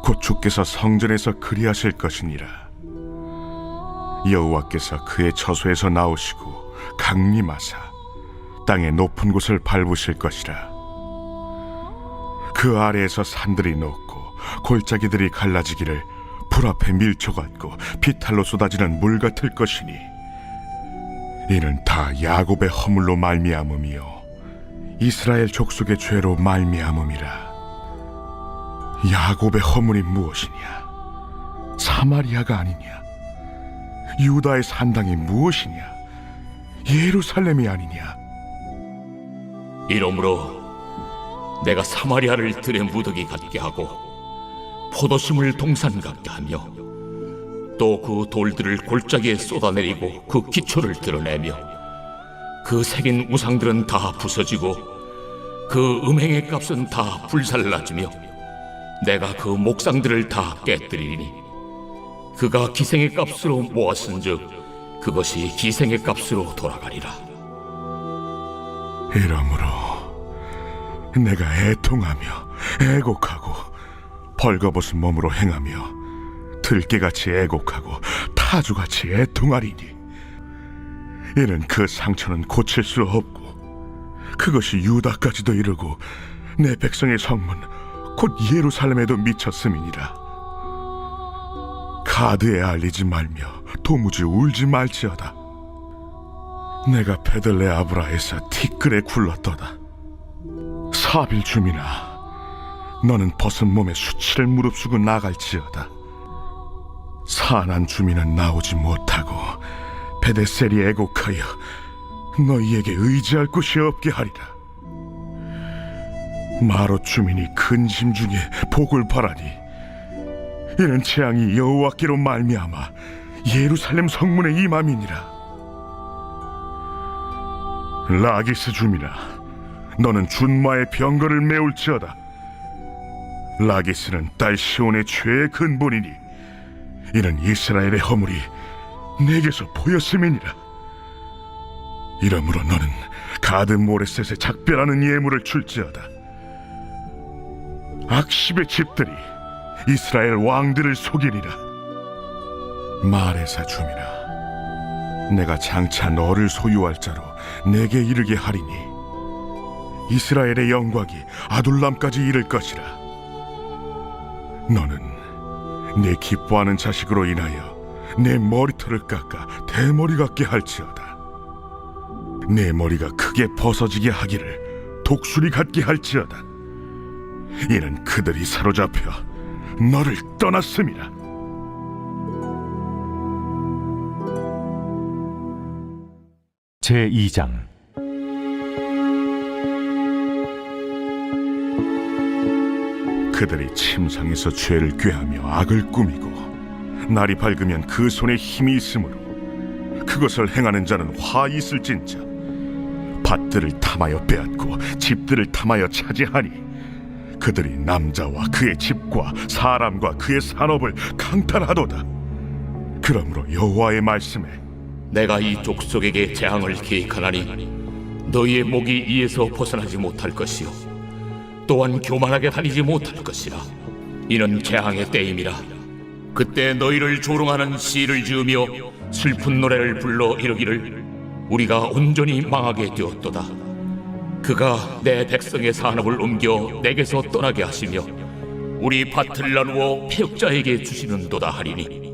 S8: 곧 주께서 성전에서 그리하실 것이니라. 여호와께서 그의 처소에서 나오시고 강림하사 땅의 높은 곳을 밟으실 것이라. 그 아래에서 산들이 녹고 골짜기들이 갈라지기를 불 앞에 밀초 같고 비탈로 쏟아지는 물 같을 것이니 이는 다 야곱의 허물로 말미암음이요 이스라엘 족속의 죄로 말미암음이라. 야곱의 허물이 무엇이냐? 사마리아가 아니냐? 유다의 산당이 무엇이냐? 예루살렘이 아니냐?
S2: 이러므로 내가 사마리아를 들의 무더기 같게 하고 포도심을 동산 같게 하며 또 그 돌들을 골짜기에 쏟아내리고 그 기초를 드러내며 그 새긴 우상들은 다 부서지고 그 음행의 값은 다 불살라지며 내가 그 목상들을 다 깨뜨리니 그가 기생의 값으로 모았은즉 그것이 기생의 값으로 돌아가리라.
S8: 이러므로 내가 애통하며 애곡하고 벌거벗은 몸으로 행하며 들깨같이 애곡하고 타주같이 애통하리니 이는 그 상처는 고칠 수 없고 그것이 유다까지도 이르고 내 백성의 성문 곧 예루살렘에도 미쳤음이니라. 가드에 알리지 말며 도무지 울지 말지어다. 내가 베들레 아브라에서 티끌에 굴렀도다. 사빌 주민아, 너는 벗은 몸에 수치를 무릅쓰고 나갈지어다. 사난 주민은 나오지 못하고 베데셀이 애곡하여 너희에게 의지할 곳이 없게 하리라. 마롯 주민이 근심 중에 복을 바라니 이는 재앙이 여호와께로 말미암아 예루살렘 성문에 임함이니라. 라기스 주민아, 너는 준마의 병거를 메울지어다. 라기스는 딸 시온의 죄의 근본이니 이는 이스라엘의 허물이 내게서 보였음이니라. 이러므로 너는 가드 모레셋에 작별하는 예물을 줄지어다. 악십의 집들이 이스라엘 왕들을 속이리라. 마레사 주민아, 내가 장차 너를 소유할 자로 내게 이르게 하리니 이스라엘의 영광이 아둘람까지 이를 것이라. 너는 내 기뻐하는 자식으로 인하여 내 머리털을 깎아 대머리 같게 할지어다. 내 머리가 크게 벗어지게 하기를 독수리 같게 할지어다. 이는 그들이 사로잡혀 너를 떠났음이라.
S6: 제2장
S8: 그들이 침상에서 죄를 꾀하며 악을 꾸미고 날이 밝으면 그 손에 힘이 있으므로 그것을 행하는 자는 화 있을진저. 밭들을 탐하여 빼앗고 집들을 탐하여 차지하니 그들이 남자와 그의 집과 사람과 그의 산업을 강탈하도다. 그러므로 여호와의 말씀에
S2: 내가 이 족속에게 재앙을 계획하나니 너희의 목이 이에서 벗어나지 못할 것이요 또한 교만하게 다니지 못할 것이라. 이는 재앙의 때임이라. 그때 너희를 조롱하는 시를 지으며 슬픈 노래를 불러 이르기를 우리가 온전히 망하게 되었도다. 그가 내 백성의 산업을 옮겨 내게서 떠나게 하시며 우리 밭을 나누어 패역자에게 주시는도다 하리니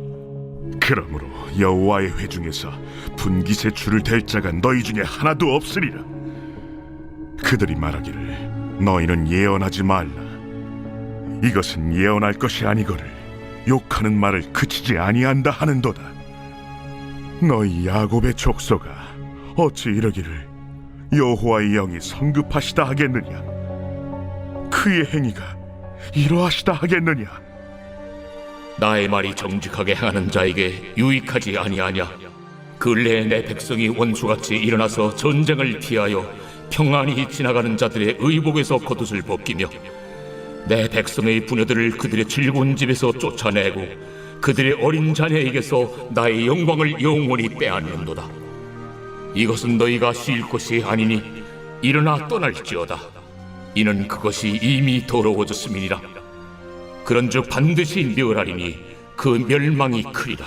S8: 그러므로 여호와의 회중에서 분깃의 줄을 댈 자가 너희 중에 하나도 없으리라. 그들이 말하기를 너희는 예언하지 말라. 이것은 예언할 것이 아니거늘 욕하는 말을 그치지 아니한다 하는도다. 너희 야곱의 족속아, 어찌 이러기를 여호와의 영이 성급하시다 하겠느냐? 그의 행위가 이러하시다 하겠느냐?
S2: 나의 말이 정직하게 행하는 자에게 유익하지 아니하냐? 근래에 내 백성이 원수같이 일어나서 전쟁을 피하여 평안히 지나가는 자들의 의복에서 겉옷을 벗기며 내 백성의 부녀들을 그들의 즐거운 집에서 쫓아내고 그들의 어린 자녀에게서 나의 영광을 영원히 빼앗는도다. 이것은 너희가 쉴 것이 아니니 일어나 떠날지어다. 이는 그것이 이미 더러워졌음이니라. 그런즉 반드시 멸하리니 그 멸망이 크리라.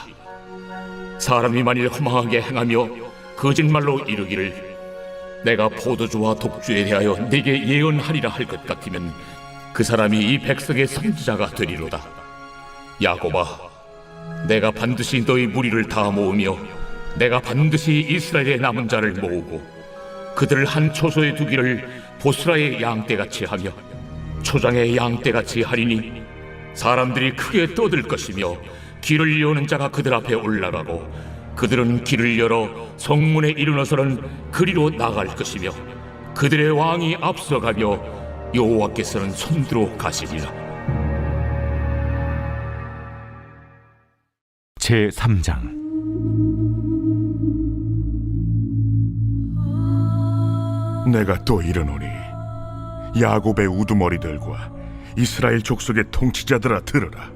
S2: 사람이 만일 허망하게 행하며 거짓말로 이르기를 내가 포도주와 독주에 대하여 네게 예언하리라 할 것 같으면 그 사람이 이 백성의 선지자가 되리로다. 야곱아, 내가 반드시 너희 무리를 다 모으며 내가 반드시 이스라엘의 남은 자를 모으고 그들을 한 초소에 두기를 보스라의 양떼같이 하며 초장의 양떼같이 하리니 사람들이 크게 떠들 것이며 길을 여는 자가 그들 앞에 올라가고 그들은 길을 열어 성문에 이르러서는 그리로 나갈 것이며 그들의 왕이 앞서가며 여호와께서는 손들어 가시리라.
S6: 제3장
S8: 내가 또 이르노니 야곱의 우두머리들과 이스라엘 족속의 통치자들아 들으라.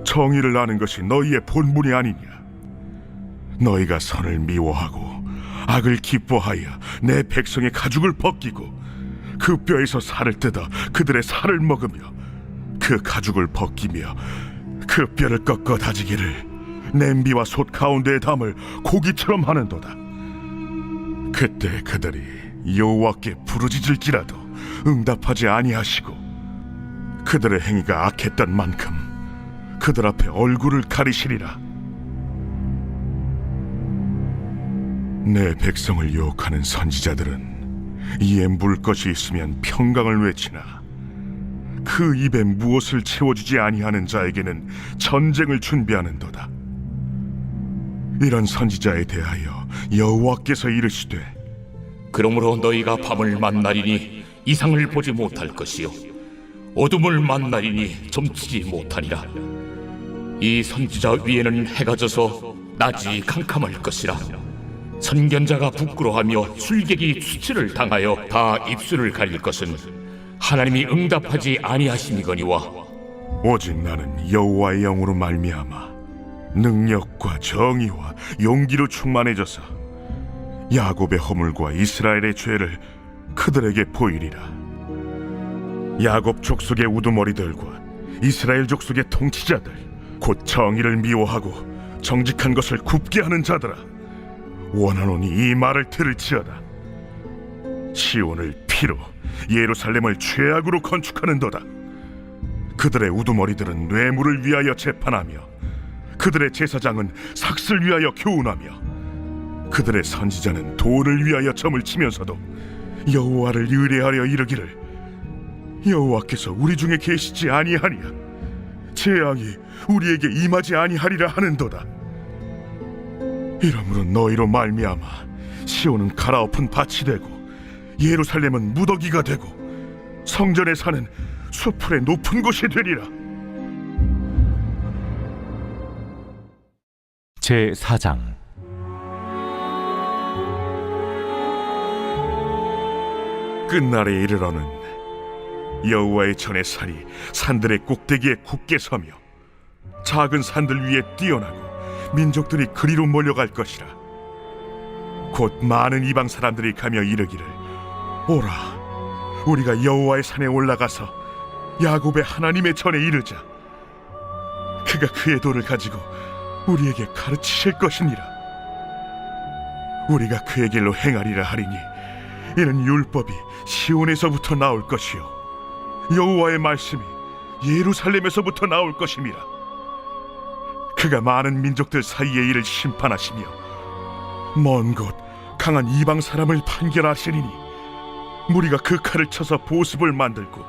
S8: 정의를 아는 것이 너희의 본분이 아니냐. 너희가 선을 미워하고 악을 기뻐하여 내 백성의 가죽을 벗기고 그 뼈에서 살을 뜯어 그들의 살을 먹으며 그 가죽을 벗기며 그 뼈를 꺾어 다지기를 냄비와 솥 가운데에 담을 고기처럼 하는도다. 그때 그들이 여호와께 부르짖을지라도 응답하지 아니하시고 그들의 행위가 악했던 만큼 그들 앞에 얼굴을 가리시리라. 내 백성을 유혹하는 선지자들은 이에 물 것이 있으면 평강을 외치나 그 입에 무엇을 채워주지 아니하는 자에게는 전쟁을 준비하는도다. 이런 선지자에 대하여 여호와께서 이르시되
S2: 그러므로 너희가 밤을 만나리니 이상을 보지 못할 것이요 어둠을 만나리니 점치지 못하리라. 이 선지자 위에는 해가 져서 낮이 캄캄할 것이라. 선견자가 부끄러워하며 술객이 수치를 당하여 다 입술을 가릴 것은 하나님이 응답하지 아니하심이거니와
S8: 오직 나는 여호와의 영으로 말미암아 능력과 정의와 용기로 충만해져서 야곱의 허물과 이스라엘의 죄를 그들에게 보이리라. 야곱 족속의 우두머리들과 이스라엘 족속의 통치자들 곧 정의를 미워하고 정직한 것을 굽게 하는 자들아, 원하노니 이 말을 들을지어다. 시온을 피로 예루살렘을 죄악으로 건축하는도다. 그들의 우두머리들은 뇌물을 위하여 재판하며 그들의 제사장은 삭슬 위하여 교훈하며 그들의 선지자는 돈을 위하여 점을 치면서도 여호와를 의뢰하려 이르기를 여호와께서 우리 중에 계시지 아니하니야. 재앙이 우리에게 임하지 아니하리라 하는도다. 이러므로 너희로 말미암아 시온은 갈아엎은 밭이 되고 예루살렘은 무더기가 되고 성전의 산은 수풀의 높은 곳이 되리라.
S6: 제4장
S8: 끝날에 이르러는 여호와의 전의 살이 산들의 꼭대기에 굳게 서며 작은 산들 위에 뛰어나고 민족들이 그리로 몰려갈 것이라. 곧 많은 이방 사람들이 가며 이르기를 오라, 우리가 여호와의 산에 올라가서 야곱의 하나님의 전에 이르자. 그가 그의 도를 가지고 우리에게 가르치실 것이니라. 우리가 그의 길로 행하리라 하리니 이는 율법이 시온에서부터 나올 것이요 여호와의 말씀이 예루살렘에서부터 나올 것임이라. 그가 많은 민족들 사이의 일을 심판하시며 먼 곳 강한 이방 사람을 판결하시리니 무리가 그 칼을 쳐서 보습을 만들고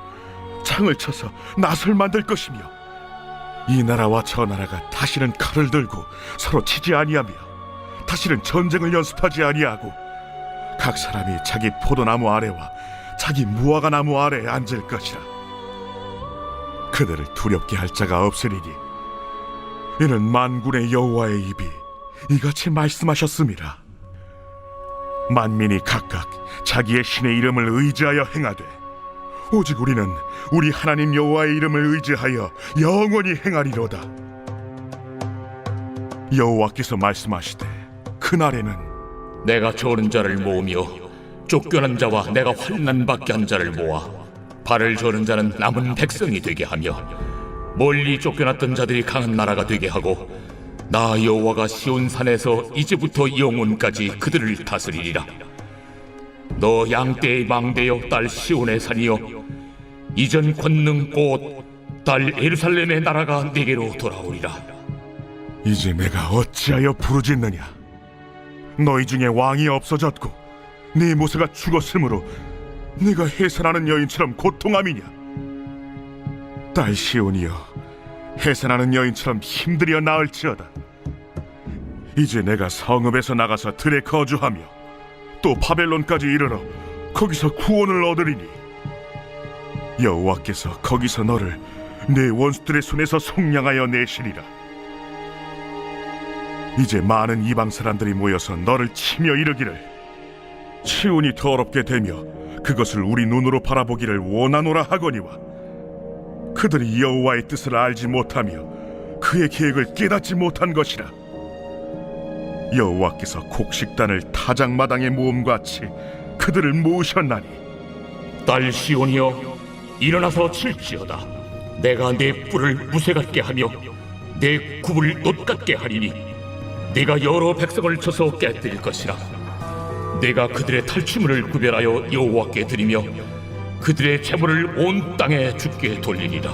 S8: 창을 쳐서 낫을 만들 것이며 이 나라와 저 나라가 다시는 칼을 들고 서로 치지 아니하며 다시는 전쟁을 연습하지 아니하고 각 사람이 자기 포도나무 아래와 자기 무화과 나무 아래에 앉을 것이라. 그들을 두렵게 할 자가 없으리니 이는 만군의 여호와의 입이 이같이 말씀하셨음이라. 만민이 각각 자기의 신의 이름을 의지하여 행하되 오직 우리는 우리 하나님 여호와의 이름을 의지하여 영원히 행하리로다. 여호와께서 말씀하시되 그날에는
S2: 내가 저는 자를 모으며 쫓겨난 자와 내가 환난 받게 한 자를 모아 발을 저는 자는 남은 백성이 되게 하며 멀리 쫓겨났던 자들이 강한 나라가 되게 하고 나 여호와가 시온산에서 이제부터 영원까지 그들을 다스리리라. 너 양떼의 망대여 딸 시온의 산이여 이전 권능 곧 딸 예루살렘의 나라가 네게로 돌아오리라.
S8: 이제 내가 어찌하여 부르짖느냐? 너희 중에 왕이 없어졌고 네 모세가 죽었으므로 네가 해산하는 여인처럼 고통함이냐? 딸 시온이여, 해산하는 여인처럼 힘들여 나을지어다. 이제 내가 성읍에서 나가서 들에 거주하며 또 바벨론까지 이르러 거기서 구원을 얻으리니 여호와께서 거기서 너를 내 원수들의 손에서 속량하여 내시리라. 이제 많은 이방 사람들이 모여서 너를 치며 이르기를 시온이 더럽게 되며 그것을 우리 눈으로 바라보기를 원하노라 하거니와 그들이 여호와의 뜻을 알지 못하며 그의 계획을 깨닫지 못한 것이라. 여호와께서 곡식단을 타작마당에 모음같이 그들을 모으셨나니
S2: 딸 시온이여 일어나서 칠지어다. 내가 내 뿔을 무쇠 같게 하며 내 굽을 놋 같게 하리니 내가 여러 백성을 쳐서 깨뜨릴 것이라. 내가 그들의 탈취물을 구별하여 여호와께 드리며 그들의 재물을 온 땅에 주께 돌리리라.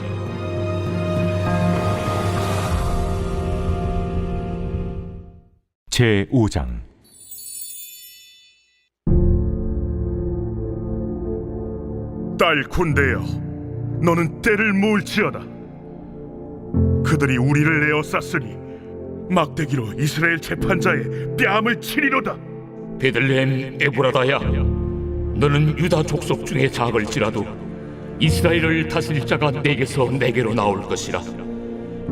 S6: 제5장.
S8: 딸 군대여, 너는 때를 모을지어다. 그들이 우리를 에워쌌으니 막대기로 이스라엘 재판자의 뺨을 치리로다.
S2: 베들레헴 에브라다야, 너는 유다 족속 중에 작을지라도 이스라엘을 다스릴 자가 내게서 내게로 나올 것이라.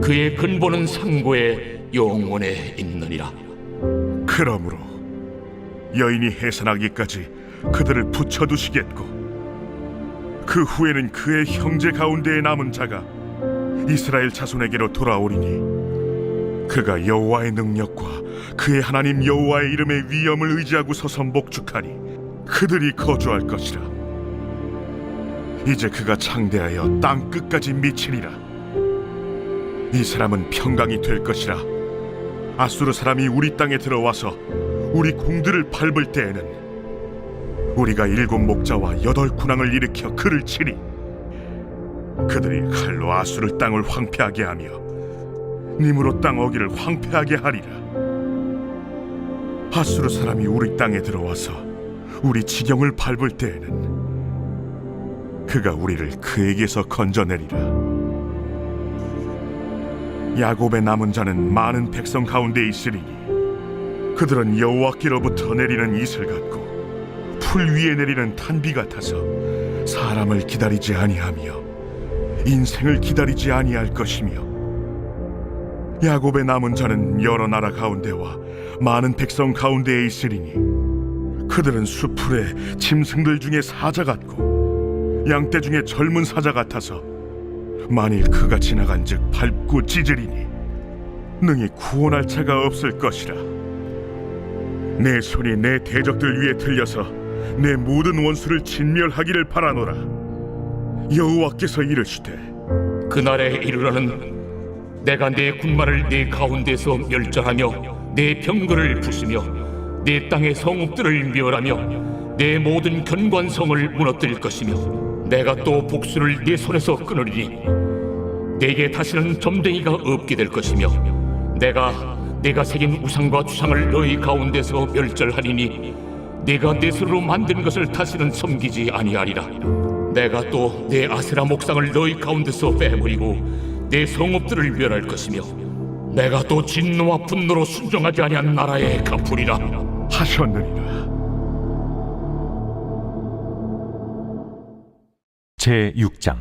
S2: 그의 근본은 상고에 영원에 있느니라.
S8: 그러므로 여인이 해산하기까지 그들을 붙여두시겠고 그 후에는 그의 형제 가운데에 남은 자가 이스라엘 자손에게로 돌아오리니 그가 여호와의 능력과 그의 하나님 여호와의 이름의 위엄을 의지하고 서서 목축하니 그들이 거주할 것이라. 이제 그가 창대하여 땅 끝까지 미치리라. 이 사람은 평강이 될 것이라. 아수르 사람이 우리 땅에 들어와서 우리 궁들을 밟을 때에는 우리가 7 목자와 8 군왕을 일으켜 그를 치리. 그들이 칼로 아수르 땅을 황폐하게 하며 니므롯 땅 어기를 황폐하게 하리라. 아수르 사람이 우리 땅에 들어와서 우리 지경을 밟을 때에는 그가 우리를 그에게서 건져내리라. 야곱의 남은 자는 많은 백성 가운데 있으리니 그들은 여호와께로부터 내리는 이슬 같고 풀 위에 내리는 탄비 같아서 사람을 기다리지 아니하며 인생을 기다리지 아니할 것이며 야곱의 남은 자는 여러 나라 가운데와 많은 백성 가운데에 있으리니 그들은 수풀의 짐승들 중에 사자 같고 양떼 중에 젊은 사자 같아서 만일 그가 지나간즉 밟고 찢으리니 능히 구원할 자가 없을 것이라. 내 손이 내 대적들 위에 들려서 내 모든 원수를 진멸하기를 바라노라. 여호와께서 이르시되
S2: 그날에 이르러는 내가 내 군마를 네 가운데서 멸절하며 내 병거를 부수며 내 땅의 성읍들을 멸하며 내 모든 견관성을 무너뜨릴 것이며 내가 또 복수를 네 손에서 끊으리니 내게 다시는 점쟁이가 없게 될 것이며 내가 새긴 우상과 주상을 너희 가운데서 멸절하리니 내가 내 손으로 만든 것을 다시는 섬기지 아니하리라. 내가 또 내 아세라 목상을 너희 가운데서 빼버리고 내 성읍들을 멸할 것이며 내가 또 진노와 분노로 순종하지 아니한 나라에 갚으리라
S8: 하셨느니라.
S6: 제6장.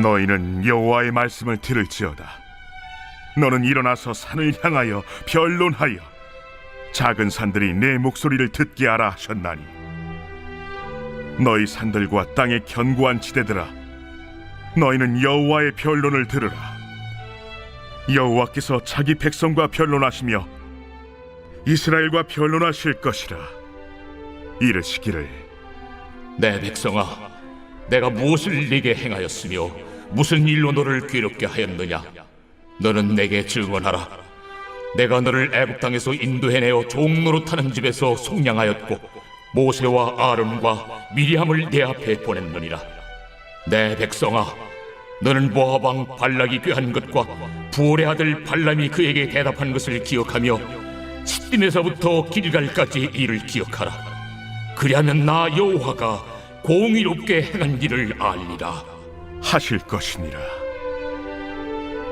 S8: 너희는 여호와의 말씀을 들을지어다. 너는 일어나서 산을 향하여 변론하여 작은 산들이 내 목소리를 듣게 하라 하셨나니 너희 산들과 땅의 견고한 지대들아 너희는 여호와의 변론을 들으라. 여호와께서 자기 백성과 변론하시며 이스라엘과 변론하실 것이라. 이르시기를
S2: 내 백성아, 내가 무엇을 네게 행하였으며 무슨 일로 너를 괴롭게 하였느냐? 너는 내게 증언하라. 내가 너를 애굽 땅에서 인도해내어 종노릇하는 집에서 속량하였고 모세와 아론과 미리암을 내 앞에 보냈느니라. 내 백성아, 너는 모압 왕 발락이 꾀한 것과 부올의 아들 발람이 그에게 대답한 것을 기억하며 시딤에서부터 길갈까지 이를 기억하라. 그리하면 나 여호와가 공의롭게 행한 일을 알리라.
S8: 하실 것이니라.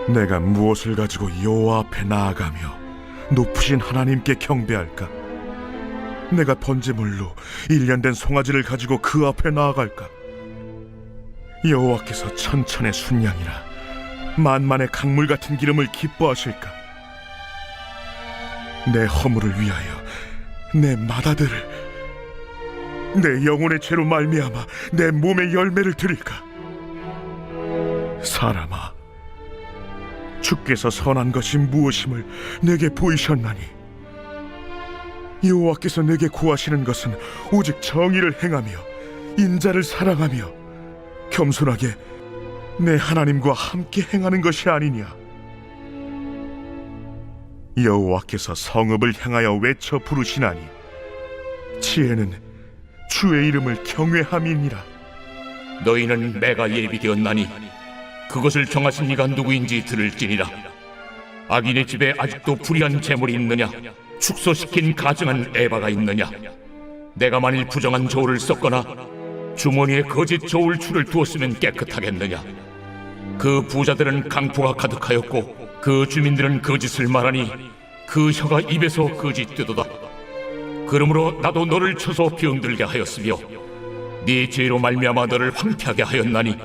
S8: 내가 무엇을 가지고 여호와 앞에 나아가며 높으신 하나님께 경배할까? 내가 번제물로 1년 된 송아지를 가지고 그 앞에 나아갈까? 여호와께서 천천의 순양이라 만만의 강물 같은 기름을 기뻐하실까? 내 허물을 위하여 내 맏아들을 내 영혼의 죄로 말미암아 내 몸의 열매를 드릴까? 사람아, 주께서 선한 것이 무엇임을 내게 보이셨나니 여호와께서 내게 구하시는 것은 오직 정의를 행하며 인자를 사랑하며 겸손하게 내 하나님과 함께 행하는 것이 아니냐. 여호와께서 성읍을 향하여 외쳐 부르시나니 지혜는 주의 이름을 경외함이니라.
S2: 너희는 내가 예비되었나니 그것을 정하신 이가 누구인지 들을지니라. 악인의 집에 아직도 불의한 재물이 있느냐? 축소시킨 가증한 에바가 있느냐? 내가 만일 부정한 저울을 썼거나 주머니에 거짓 저울 줄을 두었으면 깨끗하겠느냐? 그 부자들은 강포가 가득하였고 그 주민들은 거짓을 말하니 그 혀가 입에서 거짓되도다. 그러므로 나도 너를 쳐서 병들게 하였으며 네 죄로 말미암아 너를 황폐하게 하였나니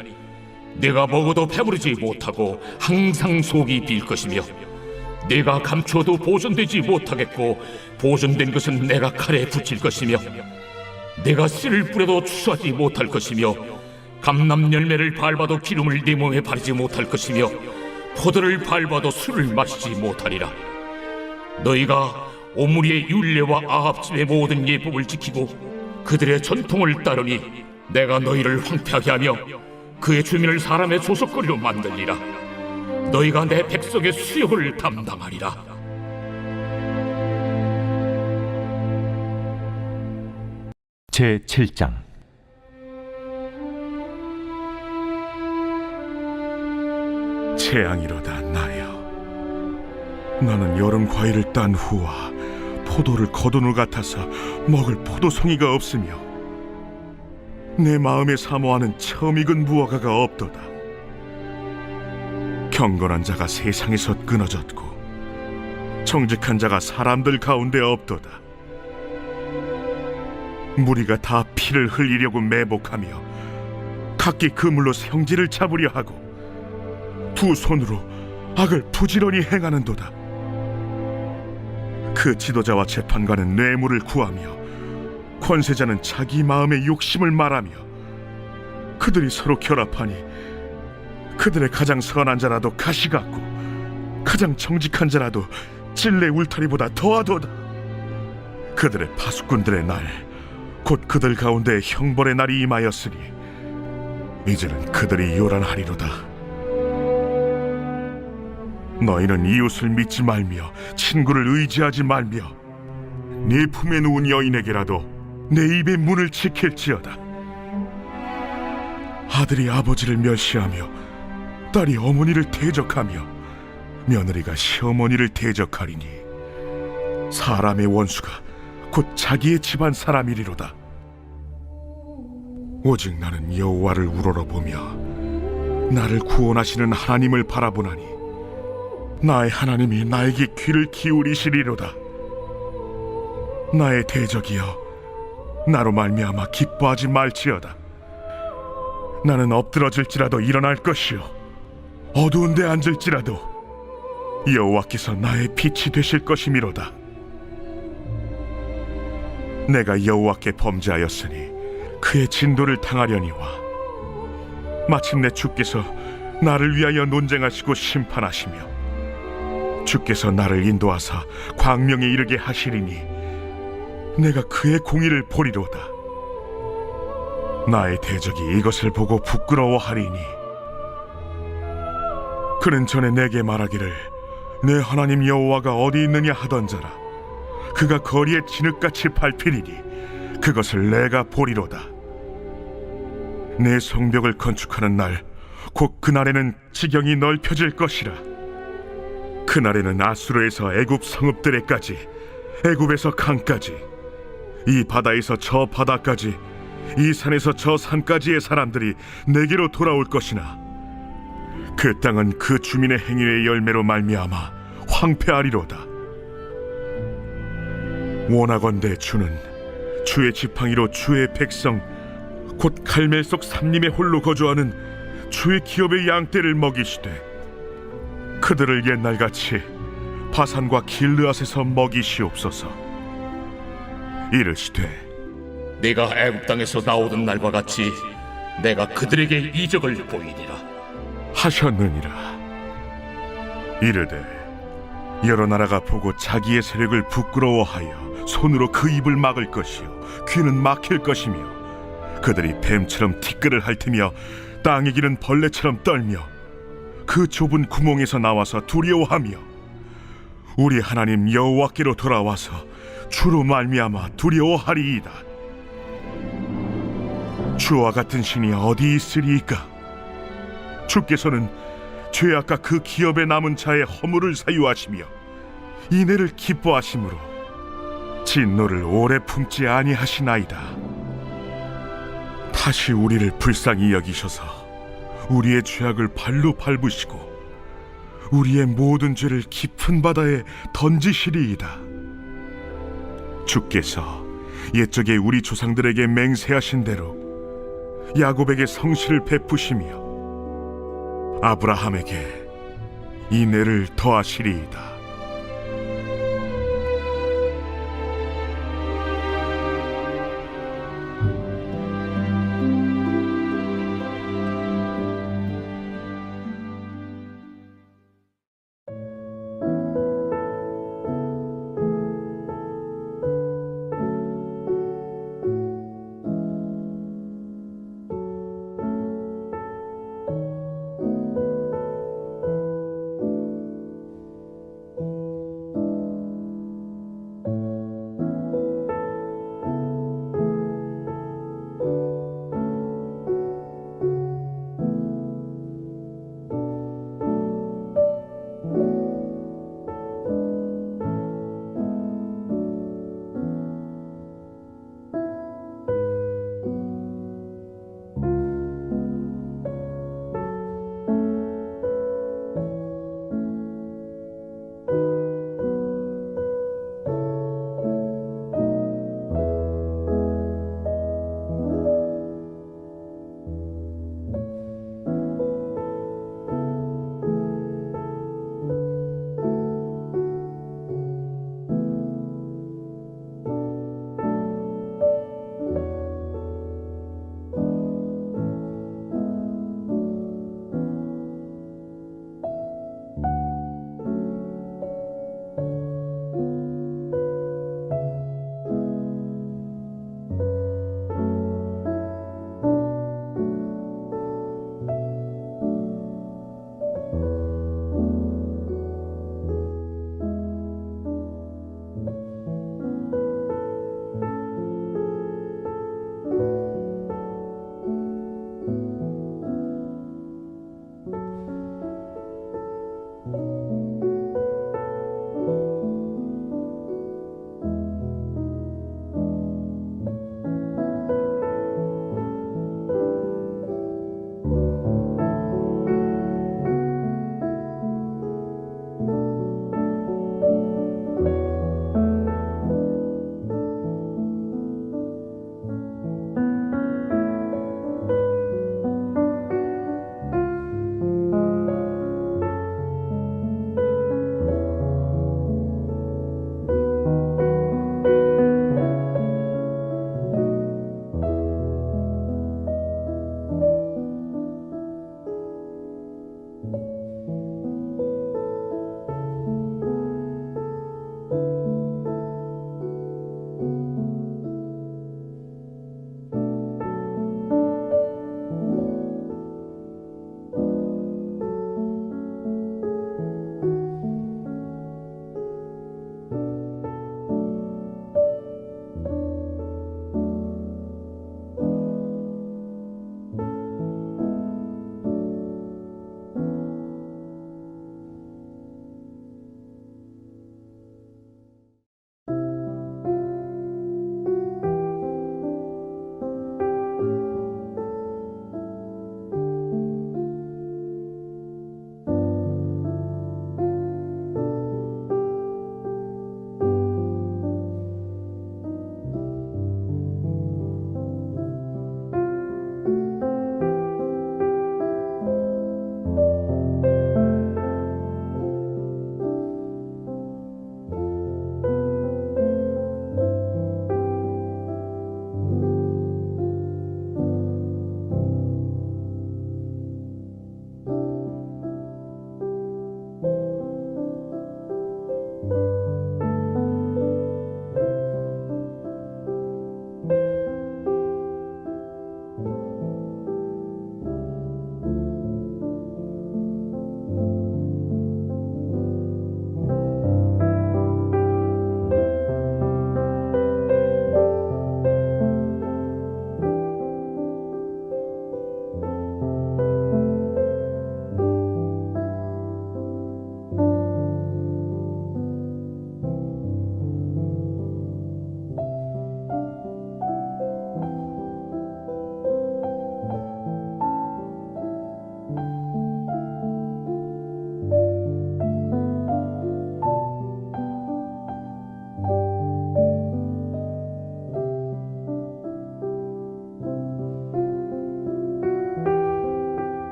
S2: 네가 먹어도 배부르지 못하고 항상 속이 빌 것이며 네가 감추어도 보존되지 못하겠고 보존된 것은 내가 칼에 붙일 것이며 네가 씨를 뿌려도 추수하지 못할 것이며 감람 열매를 밟아도 기름을 네 몸에 바르지 못할 것이며 포도를 밟아도 술을 마시지 못하리라. 너희가 오므리의 율례와 아합 집의 모든 예법을 지키고 그들의 전통을 따르니 내가 너희를 황폐하게 하며 그의 주민을 사람의 조석거리로 만들리라. 너희가 내 백성의 수욕을 담당하리라.
S6: 제7장
S8: 재앙이로다 나여. 나는 여름 과일을 딴 후와 포도를 거둔 후 같아서 먹을 포도송이가 없으며 내 마음에 사모하는 처음 익은 무화과가 없도다. 경건한 자가 세상에서 끊어졌고 정직한 자가 사람들 가운데 없도다. 무리가 다 피를 흘리려고 매복하며 각기 그물로 성질을 잡으려 하고 두 손으로 악을 부지런히 행하는도다. 그 지도자와 재판관은 뇌물을 구하며 권세자는 자기 마음의 욕심을 말하며 그들이 서로 결합하니 그들의 가장 선한 자라도 가시 같고 가장 정직한 자라도 찔레 울타리보다 더하도다. 그들의 파수꾼들의 날, 곧 그들 가운데 형벌의 날이 임하였으니 이제는 그들이 요란하리로다. 너희는 이웃을 믿지 말며 친구를 의지하지 말며 네 품에 누운 여인에게라도 내 입의 문을 지킬지어다. 아들이 아버지를 멸시하며 딸이 어머니를 대적하며 며느리가 시어머니를 대적하리니 사람의 원수가 곧 자기의 집안 사람이리로다. 오직 나는 여호와를 우러러보며 나를 구원하시는 하나님을 바라보나니 나의 하나님이 나에게 귀를 기울이시리로다. 나의 대적이여, 나로 말미암아 기뻐하지 말지어다. 나는 엎드러질지라도 일어날 것이요 어두운 데 앉을지라도 여호와께서 나의 빛이 되실 것이미로다. 내가 여호와께 범죄하였으니 그의 진도를 당하려니와 마침내 주께서 나를 위하여 논쟁하시고 심판하시며 주께서 나를 인도하사 광명에 이르게 하시리니 내가 그의 공의를 보리로다. 나의 대적이 이것을 보고 부끄러워하리니 그는 전에 내게 말하기를 내 하나님 여호와가 어디 있느냐 하던자라. 그가 거리에 진흙같이 밟히리니 그것을 내가 보리로다. 내 성벽을 건축하는 날 곧 그날에는 지경이 넓혀질 것이라. 그날에는 아수르에서 애굽 성읍들에까지, 애굽에서 강까지, 이 바다에서 저 바다까지, 이 산에서 저 산까지의 사람들이 내게로 돌아올 것이나 그 땅은 그 주민의 행위의 열매로 말미암아 황폐하리로다. 원하건대 주는 주의 지팡이로 주의 백성 곧 갈멜 속 삼림에 홀로 거주하는 주의 기업의 양떼를 먹이시되 그들을 옛날같이 바산과 길르앗에서 먹이시옵소서. 이르시되
S2: 네가 애굽 땅에서 나오던 날과 같이 내가 그들에게 이적을 보이리라
S8: 하셨느니라. 이르되 여러 나라가 보고 자기의 세력을 부끄러워하여 손으로 그 입을 막을 것이요 귀는 막힐 것이며 그들이 뱀처럼 티끌을 핥으며 땅에 기는 벌레처럼 떨며 그 좁은 구멍에서 나와서 두려워하며 우리 하나님 여호와께로 돌아와서 주로 말미암아 두려워하리이다. 주와 같은 신이 어디 있으리이까? 주께서는 죄악과 그 기업에 남은 자의 허물을 사유하시며 인애를 기뻐하심으로 진노를 오래 품지 아니하시나이다. 다시 우리를 불쌍히 여기셔서 우리의 죄악을 발로 밟으시고 우리의 모든 죄를 깊은 바다에 던지시리이다. 주께서 옛적에 우리 조상들에게 맹세하신 대로 야곱에게 성실을 베푸시며 아브라함에게 인애를 더하시리이다.